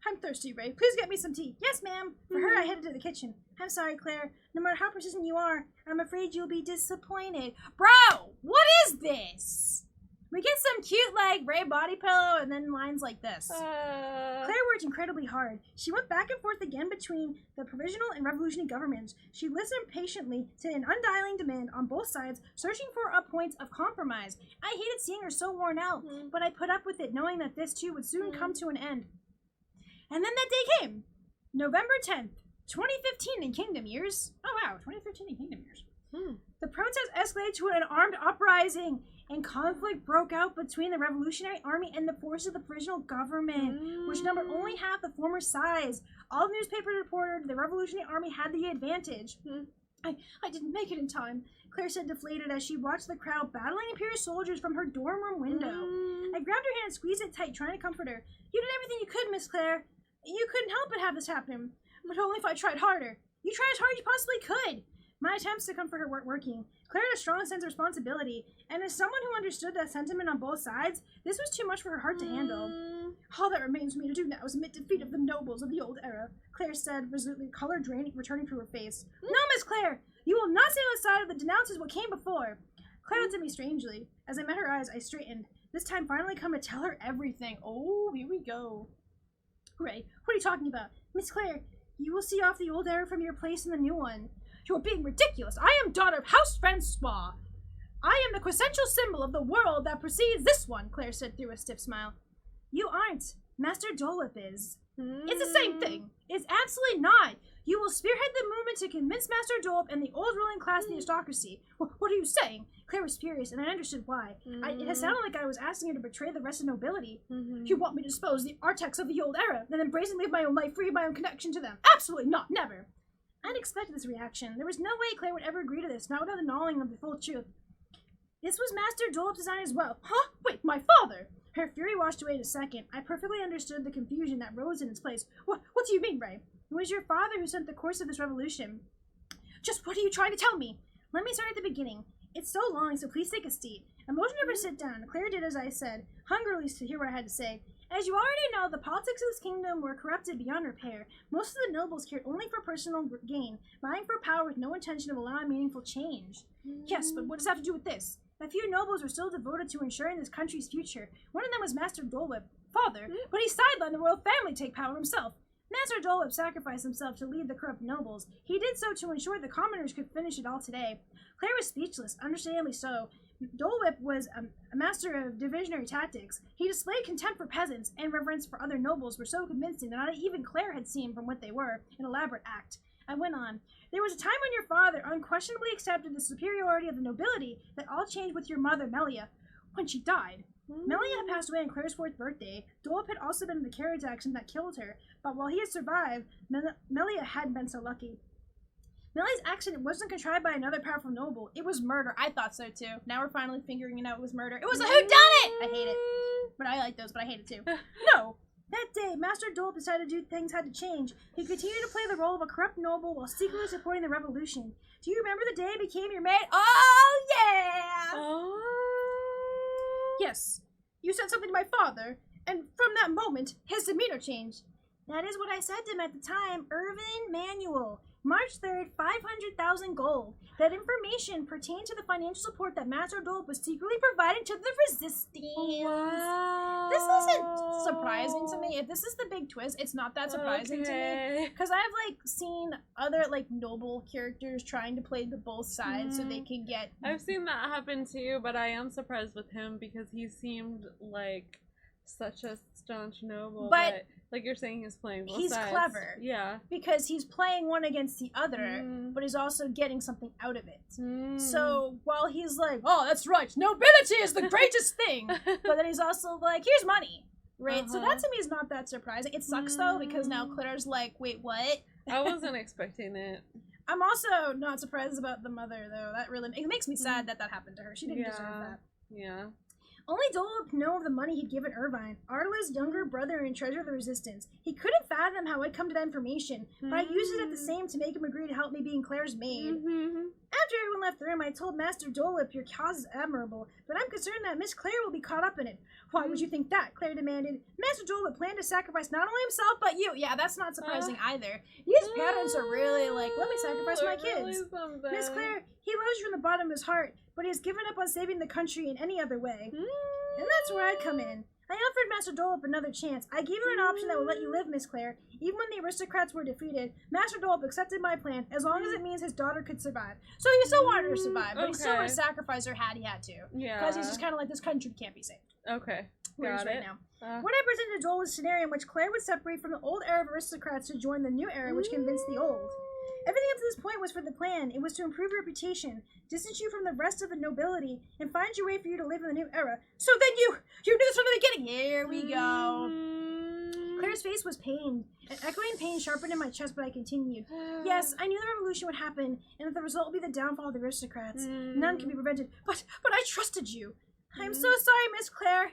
I'm thirsty, Ray. Please get me some tea. Yes, ma'am. For her, I headed to the kitchen. I'm sorry, Claire. No matter how persistent you are, I'm afraid you'll be disappointed. Bro, what is this? We get some cute, like, Ray body pillow and then lines like this. Claire worked incredibly hard. She went back and forth again between the provisional and revolutionary governments. She listened patiently to an undialing demand on both sides, searching for a point of compromise. I hated seeing her so worn out, but I put up with it, knowing that this too would soon come to an end. And then that day came. November 10th, 2015 in Kingdom Years. Oh wow, 2015 in Kingdom Years. The protest escalated to an armed uprising, and conflict broke out between the Revolutionary Army and the forces of the provisional government, which numbered only half the former size. All the newspapers reported the Revolutionary Army had the advantage. I didn't make it in time, Claire said deflated as she watched the crowd battling Imperial soldiers from her dorm room window. I grabbed her hand and squeezed it tight, trying to comfort her. You did everything you could, Miss Claire. You couldn't help but have this happen, but only if I tried harder. You tried as hard as you possibly could. My attempts to comfort her weren't working. Claire had a strong sense of responsibility, and as someone who understood that sentiment on both sides, this was too much for her heart to handle. All that remains for me to do now is admit defeat of the nobles of the old era, Claire said, resolutely, color returning to her face. No, Miss Claire! You will not stand on the side of the denounces what came before. Claire looked at me strangely. As I met her eyes, I straightened. This time finally come to tell her everything. Oh, here we go. Ray, what are you talking about? Miss Claire, you will see off the old era from your place in the new one. You're being ridiculous. I am daughter of House Francois. I am the quintessential symbol of the world that precedes this one, Claire said through a stiff smile. You aren't. Master Dole Whip is. It's the same thing. It's absolutely not. You will spearhead the movement to convince Master Dole and the old ruling class of the aristocracy. What are you saying? Claire was furious, and I understood why. It had sounded like I was asking her to betray the rest of nobility. You want me to dispose the architects of the old era, and then brazenly live my own life free of my own connection to them? Absolutely not. Never. I'd expected this reaction. There was no way Claire would ever agree to this, not without the gnawing of the full truth. This was Master Dole's design as well. Huh? Wait, my father! Her fury washed away in a second. I perfectly understood the confusion that rose in its place. What do you mean, Ray? It was your father who set the course of this revolution. Just what are you trying to tell me? Let me start at the beginning. It's so long, so please take a seat. I motioned her to sit down. Claire did as I said, hungrily to hear what I had to say. As you already know, the politics of this kingdom were corrupted beyond repair. Most of the nobles cared only for personal gain, vying for power with no intention of allowing meaningful change. Yes, but what does that have to do with this? A few nobles were still devoted to ensuring this country's future. One of them was Master Dole Whip, father, but he sidelined the royal family to take power himself. Master Dole Whip sacrificed himself to lead the corrupt nobles. He did so to ensure the commoners could finish it all today. Claire was speechless, understandably so. Dole Whip was a master of divisionary tactics. He displayed contempt for peasants and reverence for other nobles were so convincing that not even Claire had seen from what they were an elaborate act. I went on. There was a time when your father unquestionably accepted the superiority of the nobility that all changed with your mother, Melia. when she died. Melia had passed away on Claire's 4th birthday. Dolop had also been in the carriage accident that killed her, but while he had survived, Melia hadn't been so lucky. Melia's accident wasn't contrived by another powerful noble. It was murder. I thought so too. Now we're finally figuring it out. It was murder. It was a whodunit! I hate it. But I like those, but I hate it too. No! That day, Master Dolop decided to do things had to change. He continued to play the role of a corrupt noble while secretly supporting the revolution. Do you remember the day I became your maid? Oh, yeah! Oh. Yes. You said something to my father, and from that moment, his demeanor changed. That is what I said to him at the time, Irvin Manuel. March 3rd, 500,000 gold. That information pertained to the financial support that Master Dolop was secretly providing to the resistance. Wow. This isn't surprising to me. If this is the big twist, it's not that surprising to me. Because I've, like, seen other, like, noble characters trying to play the both sides so they can get... I've seen that happen too, but I am surprised with him because he seemed like such a staunch noble. But like you're saying, he's playing both sides. He's clever. Yeah. Because he's playing one against the other, but he's also getting something out of it. So while he's like, oh, that's right, nobility is the greatest thing, but then he's also like, here's money. Right? So that to me is not that surprising. It sucks though, because now Claire's like, wait, what? I wasn't expecting it. I'm also not surprised about the mother though. That really, it makes me sad that happened to her. She didn't deserve that. Yeah. Only Dolop knew of the money he'd given Irvine, Arla's younger brother and treasure of the resistance. He couldn't fathom how I'd come to that information, but I used it at the same to make him agree to help me being Claire's maid. After everyone left the room, I told Master Dolop, your cause is admirable, but I'm concerned that Miss Claire will be caught up in it. Why would you think that? Claire demanded. Master Dolop planned to sacrifice not only himself, but you. Yeah, that's not surprising either. These parents are really like, let me sacrifice my kids. Really Miss Claire, he loves you from the bottom of his heart, but he has given up on saving the country in any other way. And that's where I come in. I offered Master Dolop another chance. I gave him an option that would let you live, Miss Claire. Even when the aristocrats were defeated, Master Dolop accepted my plan, as long as it means his daughter could survive. So he still wanted her to survive, but he still would have sacrificed her had he had to. Yeah. Because he's just kind of like, this country can't be saved. Okay. Got it. Right now. What I presented to Dolop was a scenario in which Claire would separate from the old era of aristocrats to join the new era, which convinced the old. Everything up to this point was for the plan. It was to improve your reputation, distance you from the rest of the nobility, and find your way for you to live in the new era. So then you knew this from the beginning. Here we go. Claire's face was pained. An echoing pain sharpened in my chest, but I continued. Yes, I knew the revolution would happen, and that the result would be the downfall of the aristocrats. None can be prevented. But I trusted you. I am so sorry, Miss Claire.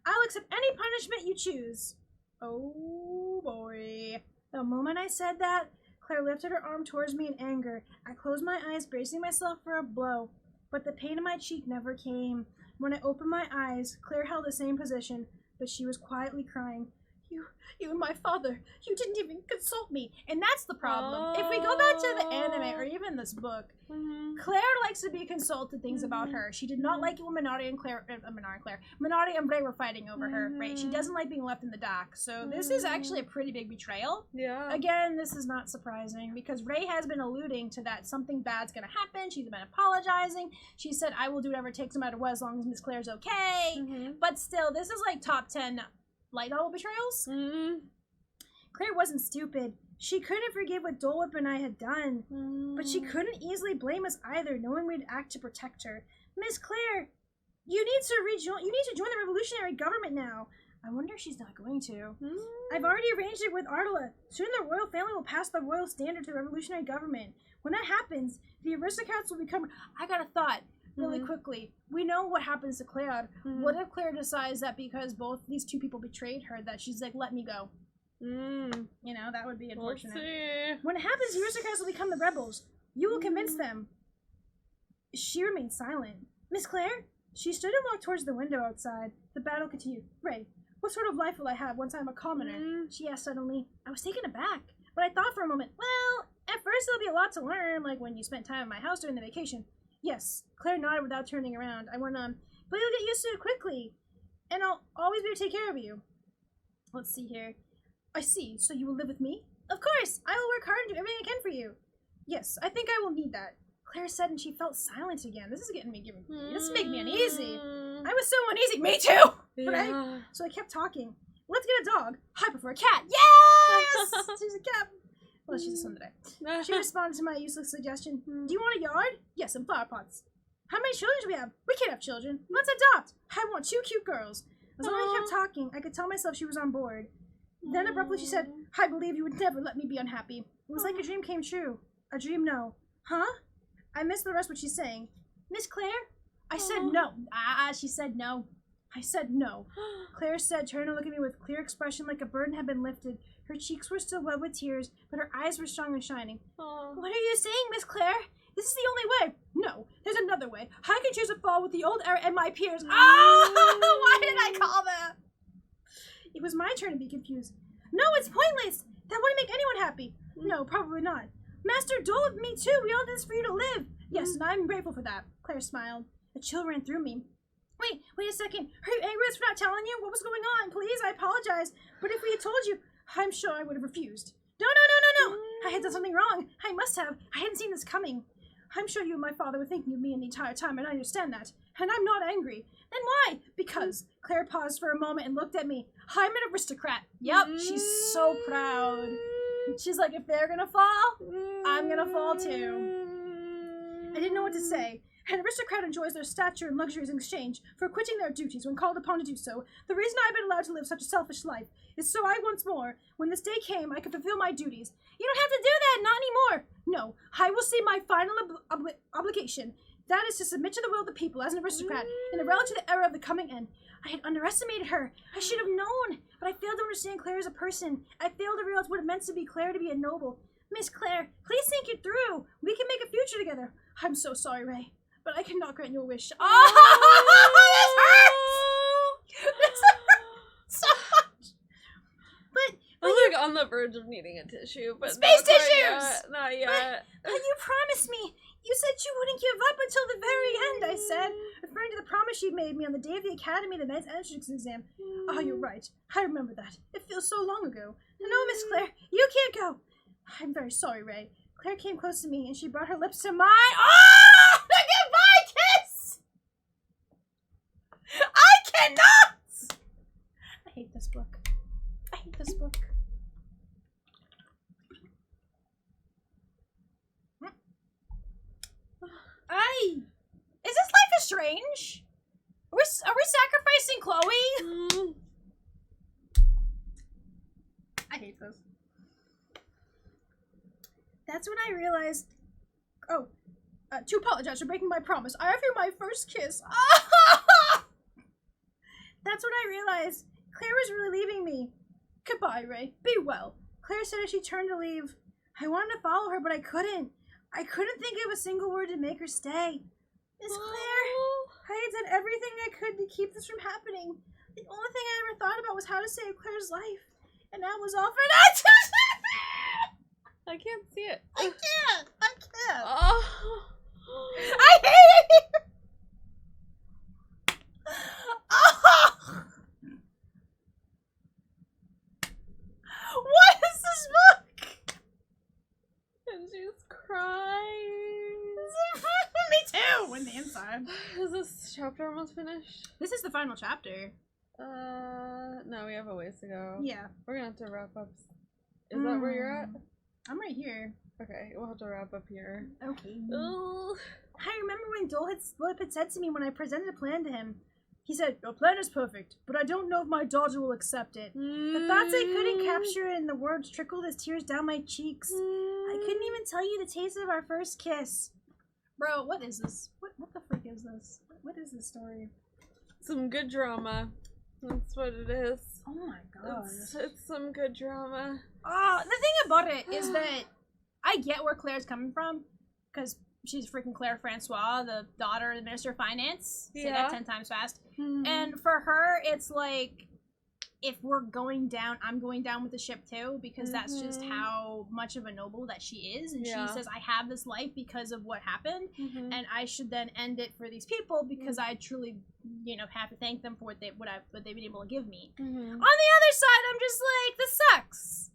I'll accept any punishment you choose. Oh boy. The moment I said that, Claire lifted her arm towards me in anger. I closed my eyes, bracing myself for a blow, but the pain in my cheek never came. When I opened my eyes, Claire held the same position, but she was quietly crying. You and my father, you didn't even consult me. And that's the problem. If we go back to the anime, or even this book, Claire likes to be consulted things about her. She did not like it when Minari and Ray were fighting over her, right? She doesn't like being left in the dark. So this is actually a pretty big betrayal. Yeah. Again, this is not surprising, because Ray has been alluding to that something bad's gonna happen. She's been apologizing. She said, I will do whatever it takes no matter what, as long as Miss Claire's okay. But still, this is like top 10 light novel betrayals. Claire wasn't stupid. She couldn't forgive what Dolop and I had done, but she couldn't easily blame us either, knowing we'd act to protect her. Miss Claire, you need to join the revolutionary government now. I wonder if she's not going to. I've already arranged it with Arla. Soon the royal family will pass the royal standard to the revolutionary government. When that happens, the aristocrats will become... I got a thought. Really quickly, we know what happens to Claire. What if Claire decides that because both these two people betrayed her, that she's like, let me go? You know, that would be unfortunate. When it happens, the aristocrats will become the rebels. You will convince them. She remained silent. Miss Claire? She stood and walked towards the window outside. The battle continued. Ray, what sort of life will I have once I'm a commoner? She asked suddenly. I was taken aback, but I thought for a moment, well, at first there'll be a lot to learn, like when you spent time at my house during the vacation. Yes, Claire nodded without turning around. I went on, but you'll get used to it quickly, and I'll always be able to take care of you. Let's see here. I see, so you will live with me? Of course, I will work hard and do everything I can for you. Yes, I think I will need that, Claire said, and she felt silent again. This is making me uneasy. I was so uneasy. Me too! Right? So I kept talking. Let's get a dog. I prefer a cat. Yes! She's a cat. Well, she's a son today. She responded to my useless suggestion. Do you want a yard? Yes, and flower pots. How many children do we have? We can't have children. Let's adopt. I want 2 cute girls. As long as I kept talking, I could tell myself she was on board. Then abruptly she said, I believe you would never let me be unhappy. It was like a dream came true. A dream, no. Huh? I missed the rest of what she's saying. Miss Claire? I said no. She said no. I said no. Claire said, turning to look at me with clear expression like a burden had been lifted. Her cheeks were still wet with tears, but her eyes were strong and shining. What are you saying, Miss Claire? This is the only way. No, there's another way. I can choose to fall with the old era and my peers. Why did I call that? It was my turn to be confused. No, it's pointless. That wouldn't make anyone happy. No, probably not. Master Dole of me too. We all did this for you to live. Yes, and I'm grateful for that. Claire smiled. A chill ran through me. Wait a second. Are you angry for not telling you? What was going on? Please, I apologize. But if we had told you, I'm sure I would have refused. No. I had done something wrong. I must have. I hadn't seen this coming. I'm sure you and my father were thinking of me the entire time, and I understand that. And I'm not angry. Then why? Because Claire paused for a moment and looked at me. I'm an aristocrat. Yep, she's so proud. She's like, if they're gonna fall, I'm gonna fall too. I didn't know what to say. An aristocrat enjoys their stature and luxuries in exchange for quitting their duties when called upon to do so. The reason I've been allowed to live such a selfish life is so I once more, when this day came, I could fulfill my duties. You don't have to do that, not anymore. No, I will see my final obligation. That is to submit to the will of the people as an aristocrat in the relative era of the coming end. I had underestimated her. I should have known, but I failed to understand Claire as a person. I failed to realize what it meant to be Claire to be a noble. Miss Claire, please think it through. We can make a future together. I'm so sorry, Ray, but I cannot grant your wish. Oh, this hurts! This hurts so much. But I'm like on the verge of needing a tissue, but space tissues! Not yet. But you promised me. You said you wouldn't give up until the very end, I said, referring to the promise she made me on the day of the academy the night's entrance exam. Oh, you're right. I remember that. It feels so long ago. No, Miss Claire, you can't go. I'm very sorry, Ray. Claire came close to me and she brought her lips to mine. Oh! The goodbye kiss! I cannot! I hate this book. I hate this book. Is this Life is Strange? Are we sacrificing Chloe? I hate this. That's when I realized. Oh, to apologize for breaking my promise. I offer you my first kiss. That's when I realized Claire was really leaving me. Goodbye, Ray. Be well. Claire said as she turned to leave. I wanted to follow her, but I couldn't. I couldn't think of a single word to make her stay. Miss Claire, I had done everything I could to keep this from happening. The only thing I ever thought about was how to save Claire's life. And that was all for that. I can't see it. I can't. Oh. I hate it. Oh. What is this book? And she's crying. Me too. In the inside. Is this chapter almost finished? This is the final chapter. No, we have a ways to go. Yeah. We're gonna have to wrap up. Is that where you're at? I'm right here. Okay, we'll have to wrap up here. Okay. Ugh. I remember when Dole had said to me when I presented a plan to him. He said, your plan is perfect, but I don't know if my daughter will accept it. The thoughts I couldn't capture and the words trickled as tears down my cheeks. I couldn't even tell you the taste of our first kiss. Bro, what is this? What the frick is this? What is this story? Some good drama. That's what it is. Oh my god. It's some good drama. The thing about it is that I get where Claire's coming from, because she's freaking Claire Francois, the daughter of the Minister of Finance. Say that 10 times fast. And for her, it's like, if we're going down, I'm going down with the ship too, because that's just how much of a noble that she is. And she says, I have this life because of what happened, and I should then end it for these people because I truly, have to thank them for what they've been able to give me. On the other side, I'm just like, this sucks.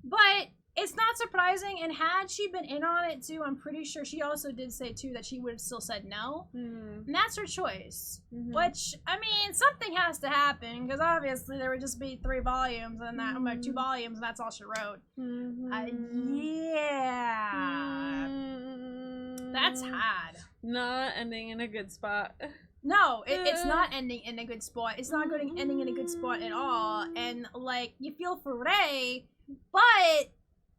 But it's not surprising, and had she been in on it too, I'm pretty sure she also did say too that she would have still said no. And that's her choice. Which, I mean, something has to happen, because obviously there would just be 3 volumes, and that 2 volumes, and that's all she wrote. Yeah. That's hard. Not ending in a good spot. No, it's not ending in a good spot. It's not ending in a good spot at all. And, like, you feel for Rei, but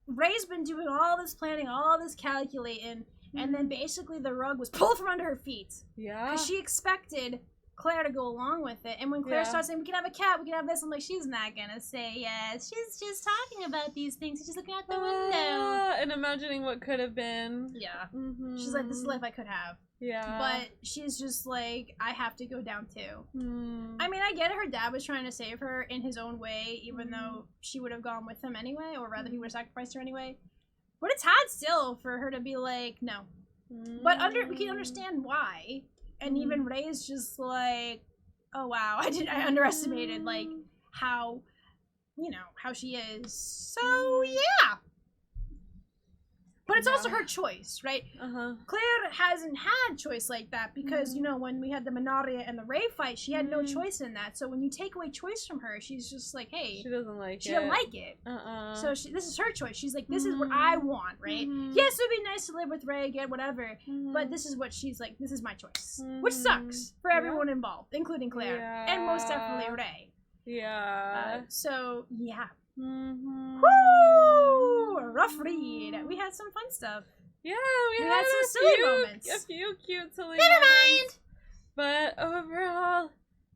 Rei's been doing all this planning, all this calculating, and then basically the rug was pulled from under her feet. Yeah. Because she expected Claire to go along with it. And when Claire starts saying, we can have a cat, we can have this, I'm like, she's not gonna say yes. She's just talking about these things. She's just looking out the window. And imagining what could have been. Yeah. She's like, this is life I could have. Yeah. But she's just like, I have to go down too. I mean, I get it. Her dad was trying to save her in his own way, even though she would have gone with him anyway, or rather he would have sacrificed her anyway. But it's hard still for her to be like, no. But we can understand why. And even Rei is just like, oh wow, I underestimated like how she is. So yeah. But it's also her choice, right? Claire hasn't had choice like that because, when we had the Minaria and the Rei fight, she had no choice in that. So when you take away choice from her, she's just like, hey. She doesn't like it. She doesn't like it. So this is her choice. She's like, this is what I want, right? Yes, it would be nice to live with Rei, get whatever. But this is what she's like, this is my choice. Which sucks for everyone involved, including Claire. Yeah. And most definitely Rei. Yeah. So, yeah. Woo! Rough read. We had some fun stuff. Yeah, we had some silly moments. A few cute silly Never moments. mind. But overall,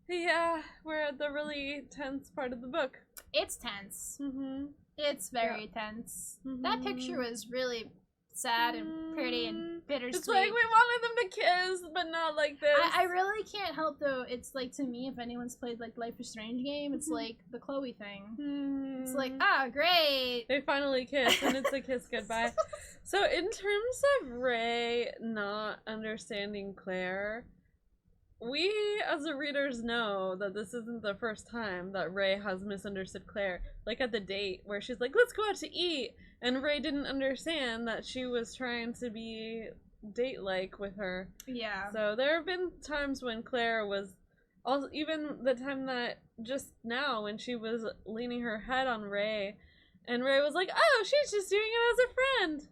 yeah, we're at the really tense part of the book. It's tense. It's very tense. That picture was really sad and pretty and bittersweet. It's like we wanted them to kiss, but not like this. I really can't help though. It's like, to me, if anyone's played like Life is Strange game, it's like the Chloe thing. It's like, great. They finally kiss, and it's a kiss goodbye. So in terms of Rei not understanding Claire, we as the readers know that this isn't the first time that Rei has misunderstood Claire. Like at the date where she's like, let's go out to eat. And Rei didn't understand that she was trying to be date-like with her. Yeah. So there have been times when Claire was, also even the time that just now when she was leaning her head on Rei, and Rei was like, oh, she's just doing it as a friend.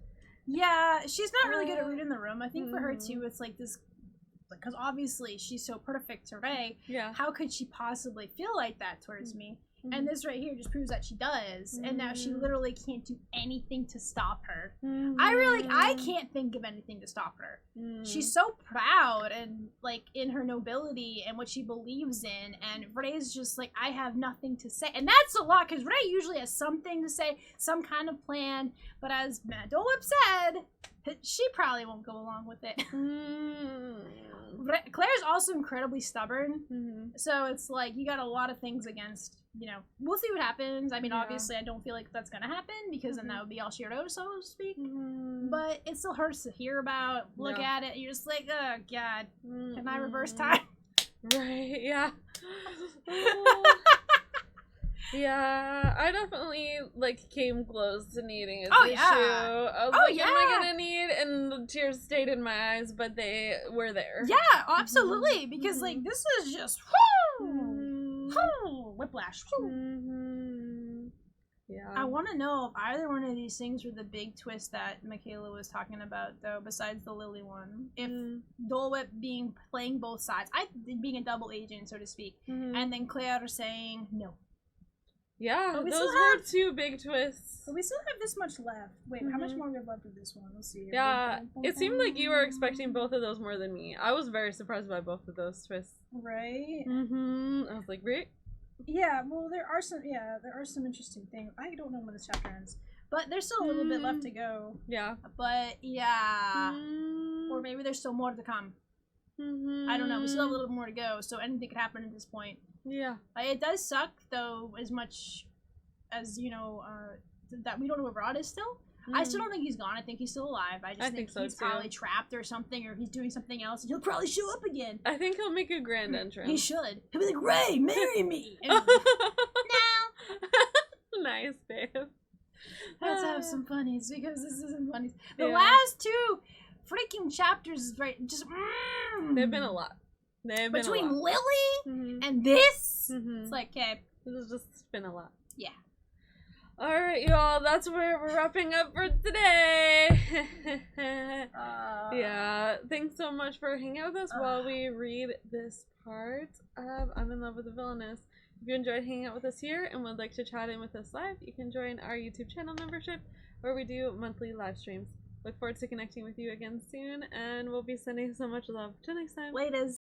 Yeah, she's not really good at reading the room. I think for her too, it's like this, because obviously she's so perfect to Rei. Yeah. How could she possibly feel like that towards me? And this right here just proves that she does. And now she literally can't do anything to stop her. I can't think of anything to stop her. She's so proud and like in her nobility and what she believes in. And Rei's just like, I have nothing to say. And that's a lot because Rei usually has something to say, some kind of plan. But as Matt Dole Whip said, she probably won't go along with it. Claire's also incredibly stubborn. So it's like, you got a lot of things against, we'll see what happens. I mean, obviously, I don't feel like that's gonna happen because then that would be all she wrote, so to speak. But it still hurts to hear about, look at it, you're just like, oh god, can I reverse time? Right, yeah. Yeah, I definitely, came close to needing a tissue. I was am I gonna need? And the tears stayed in my eyes, but they were there. Yeah, absolutely, because, this is just, whiplash. Yeah. I want to know if either one of these things were the big twist that Michaela was talking about, though, besides the Lily one. If Dole Whip playing both sides, being a double agent, so to speak, and then Claire saying no. Yeah, those were two big twists. But we still have this much left. Wait, how much more we have left of this one? Let's see. Yeah, it seemed like you were expecting both of those more than me. I was very surprised by both of those twists. Right? I was like, great. Yeah, well, there are some interesting things. I don't know when this chapter ends, but there's still a little bit left to go. Yeah. But, yeah. Or maybe there's still more to come. I don't know. We still have a little more to go, so anything could happen at this point. Yeah. It does suck, though, as much as, that we don't know where Rod is still. I still don't think he's gone. I think he's still alive. I just think he's probably trapped or something, or he's doing something else, and he'll probably show up again. I think he'll make a grand entrance. He should. He'll be like, Rei, marry me! And, no! Nice, babe. Let's have some funnies, because this isn't funnies. The last two freaking chapters, right, just... They've been a lot. Between Lily and this, it's like, okay. This has just been a lot. Yeah. Alright, y'all, that's where we're wrapping up for today. Yeah, thanks so much for hanging out with us while we read this part of I'm in Love with the Villainess. If you enjoyed hanging out with us here and would like to chat in with us live, you can join our YouTube channel membership where we do monthly live streams. Look forward to connecting with you again soon, and we'll be sending so much love. Till next time. Laters.